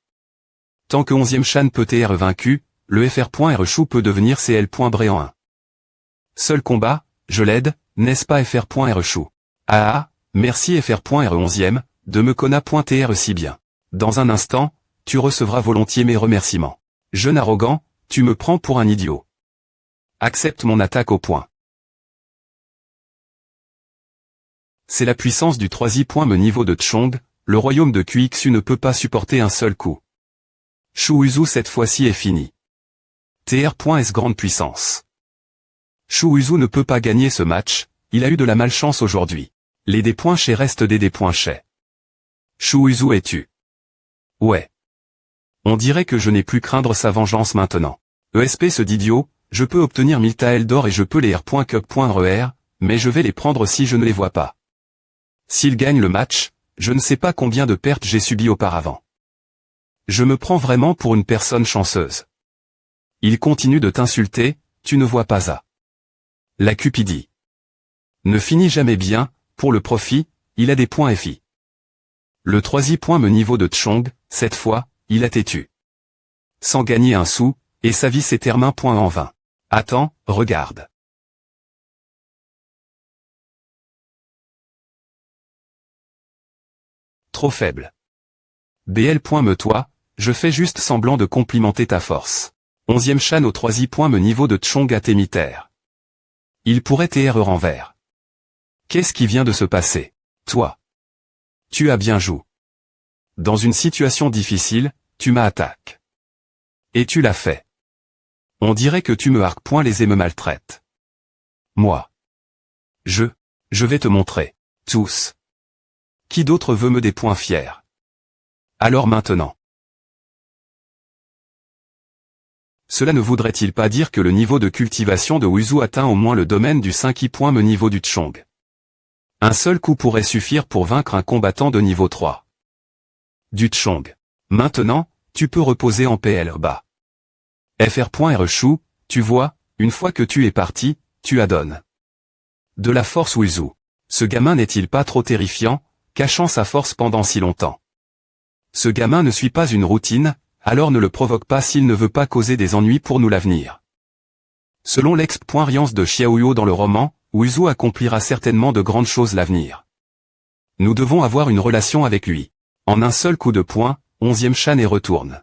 Tant que 11e Shan peut être vaincu, le FR.R Shu peut devenir CL.Bre en 1. Seul combat, je l'aide, n'est-ce pas FR.R Shu? Ah, merci FR.R 11e, de me conna.tr si bien. Dans un instant, tu recevras volontiers mes remerciements. Jeune arrogant, tu me prends pour un idiot. Accepte mon attaque au point. C'est la puissance du 3e niveau de Tchong, le royaume de QXU ne peut pas supporter un seul coup. Shu Uzu cette fois-ci est fini. TR.S grande puissance. Shu Uzu ne peut pas gagner ce match, il a eu de la malchance aujourd'hui. Les D.chez restent des D.chez. Shu Uzu est tu. Ouais. On dirait que je n'ai plus craindre sa vengeance maintenant. ESP ce d'idiot, je peux obtenir 1000 Taël d'or et je peux les R.Cup.RER, mais je vais les prendre si je ne les vois pas. S'il gagne le match, je ne sais pas combien de pertes j'ai subies auparavant. Je me prends vraiment pour une personne chanceuse. Il continue de t'insulter, tu ne vois pas à. La cupidie. Ne finit jamais bien, pour le profit, il a des points FI. Le 3e niveau de Tchong, cette fois, il a têtu. Sans gagner un sou, et sa vie s'est terminée en vain. Attends, regarde. Trop faible. BL.me toi, je fais juste semblant de complimenter ta force. 11e Shan au 3e niveau de Tchong à Témiter. Il pourrait TR renvers. Qu'est-ce qui vient de se passer? Toi. Tu as bien joué. Dans une situation difficile, tu m'as attaqué. Et tu l'as fait. On dirait que tu me harques point les et me maltraites. Moi. Je vais te montrer. Tous. Qui d'autre veut me des points fiers? Alors maintenant. Cela ne voudrait-il pas dire que le niveau de cultivation de Wuzu atteint au moins le domaine du 5 point me niveau du Tchong? Un seul coup pourrait suffire pour vaincre un combattant de niveau 3. Du Tchong. Maintenant, tu peux reposer en paix bas. Fr.R Chou, tu vois, une fois que tu es parti, tu adonnes de la force Wuzu. Ce gamin n'est-il pas trop terrifiant, cachant sa force pendant si longtemps? Ce gamin ne suit pas une routine, alors ne le provoque pas s'il ne veut pas causer des ennuis pour nous l'avenir. Selon l'ex-riance de Xiaoyu dans le roman, Wuzu accomplira certainement de grandes choses l'avenir. Nous devons avoir une relation avec lui. En un seul coup de poing, 11e Shan et retourne.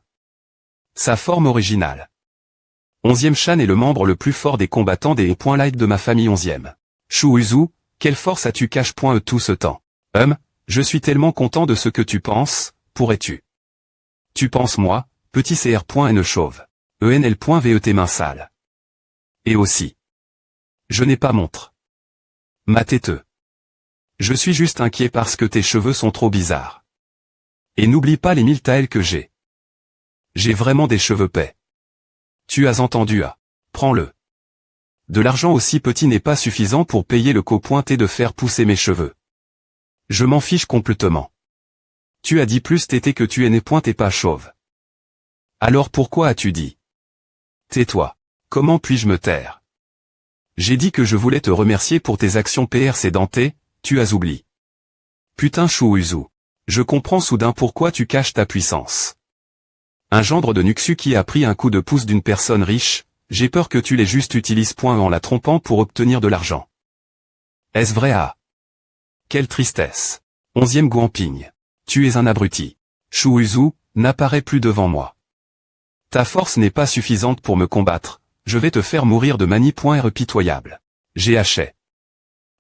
Sa forme originale. 11e Shan est le membre le plus fort des combattants des points light de ma famille 11e. Shu Wuzu, quelle force as-tu cache point tout ce temps? Je suis tellement content de ce que tu penses, pourrais-tu? Tu penses moi, petit cr.n chauve. enl.vet main sale. Et aussi. Je n'ai pas montre. Ma têteux. Je suis juste inquiet parce que tes cheveux sont trop bizarres. Et n'oublie pas les 1000 taels que j'ai. J'ai vraiment des cheveux paix. Tu as entendu prends-le. De l'argent aussi petit n'est pas suffisant pour payer le coût pointé de faire pousser mes cheveux. Je m'en fiche complètement. Tu as dit plus tété que tu es né point et pas chauve. Alors pourquoi as-tu dit? Tais-toi. Comment puis-je me taire? J'ai dit que je voulais te remercier pour tes actions précédentes, tu as oublié. Putain Shu Wuzu. Je comprends soudain pourquoi tu caches ta puissance. Un gendre de Nuxu qui a pris un coup de pouce d'une personne riche, j'ai peur que tu les juste utilises point en la trompant pour obtenir de l'argent. Est-ce vrai Quelle tristesse. 11e Guamping. Tu es un abruti. Shu Wuzu, n'apparaît plus devant moi. Ta force n'est pas suffisante pour me combattre, je vais te faire mourir de manie point pitoyable. J'ai haché.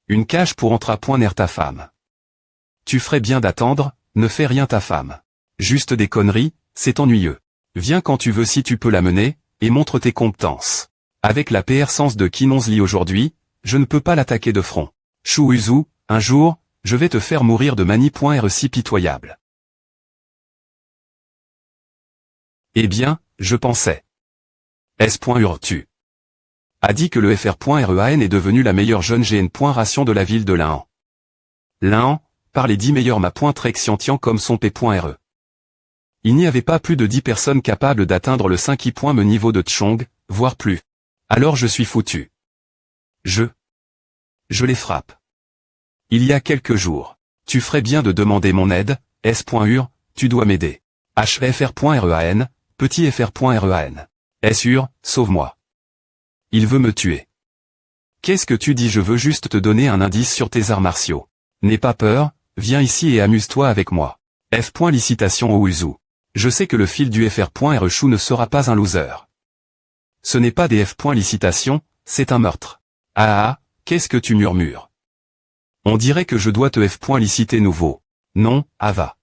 Une cage pour entrer ta femme. Tu ferais bien d'attendre, ne fais rien ta femme. Juste des conneries, c'est ennuyeux. Viens quand tu veux si tu peux la mener, et montre tes compétences. Avec la PR sens de Kinonzli aujourd'hui, je ne peux pas l'attaquer de front. Shu Wuzu, un jour, je vais te faire mourir de manie point si pitoyable. Eh bien, je pensais. S.Ur-tu a dit que le Fr.REAN est devenu la meilleure jeune GN. Ration de la ville de Lahan. Lahan, par les 10 meilleurs ma point très xiantian comme son P.RE. Il n'y avait pas plus de 10 personnes capables d'atteindre le 5 point me niveau de Tchong, voire plus. Alors je suis foutu. Je les frappe. Il y a quelques jours. Tu ferais bien de demander mon aide, S.Ur, tu dois m'aider. HFR.REAN, petit Fr.REAN. S.Ur, sauve-moi. Il veut me tuer. Qu'est-ce que tu dis? Je veux juste te donner un indice sur tes arts martiaux. N'aie pas peur, viens ici et amuse-toi avec moi. F. Licitation au Wuzu. Je sais que le fil du Fr.R Chou ne sera pas un loser. Ce n'est pas des F. Licitation, c'est un meurtre. Qu'est-ce que tu murmures? On dirait que je dois te F. Liciter nouveau. Non, Ava.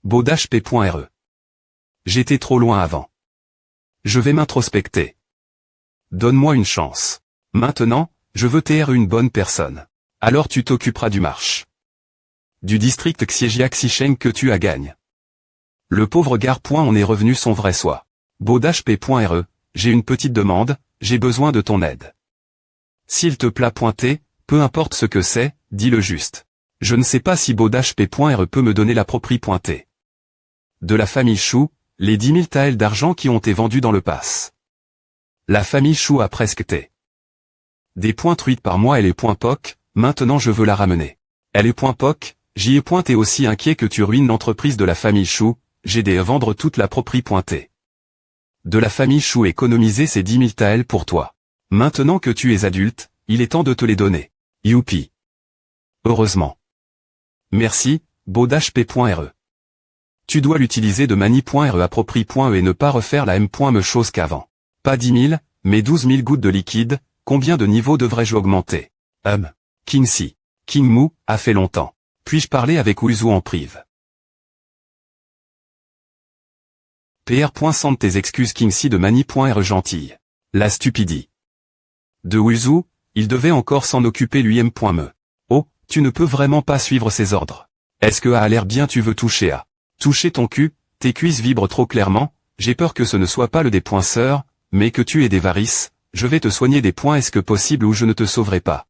Bodash P.RE. J'étais trop loin avant. Je vais m'introspecter. Donne-moi une chance. Maintenant, je veux t'être une bonne personne. Alors tu t'occuperas du marche. Du district Xiejiak Xicheng que tu as gagné. Le pauvre gars. On est revenu son vrai soi. Bodash P.RE, j'ai une petite demande, j'ai besoin de ton aide. S'il te plaît pointer, peu importe ce que c'est, dis-le juste. Je ne sais pas si Bodash P.RE peut me donner la proprie pointée. De la famille Chou, les 10 000 taels d'argent qui ont été vendus dans le pass. La famille Chou a presque té. Des points truites par mois et les points POC, maintenant je veux la ramener. Elle est point POC, j'y ai pointé aussi inquiet que tu ruines l'entreprise de la famille Chou, j'ai des vendre toute la proprie pointée. De la famille Chou économiser ces 10 000 taels pour toi. Maintenant que tu es adulte, il est temps de te les donner. Youpi. Heureusement. Merci, Bodash P.RE. Tu dois l'utiliser de manie.re approprie.e et ne pas refaire la m.me chose qu'avant. Pas 10 000, mais 12 000 gouttes de liquide, combien de niveaux devrais-je augmenter? Kingxi. King Mu, a fait longtemps. Puis-je parler avec Wuzu en prive? PR. Sente tes excuses Kingxi de manie.re gentille. La stupidie. De Wuzu, il devait encore s'en occuper lui-même.me. Oh, tu ne peux vraiment pas suivre ses ordres. Est-ce que a l'air bien tu veux toucher ton cul, tes cuisses vibrent trop clairement, j'ai peur que ce ne soit pas le dépoinceur, Mais que tu aies des varices, je vais te soigner des points est-ce que possible ou je ne te sauverai pas.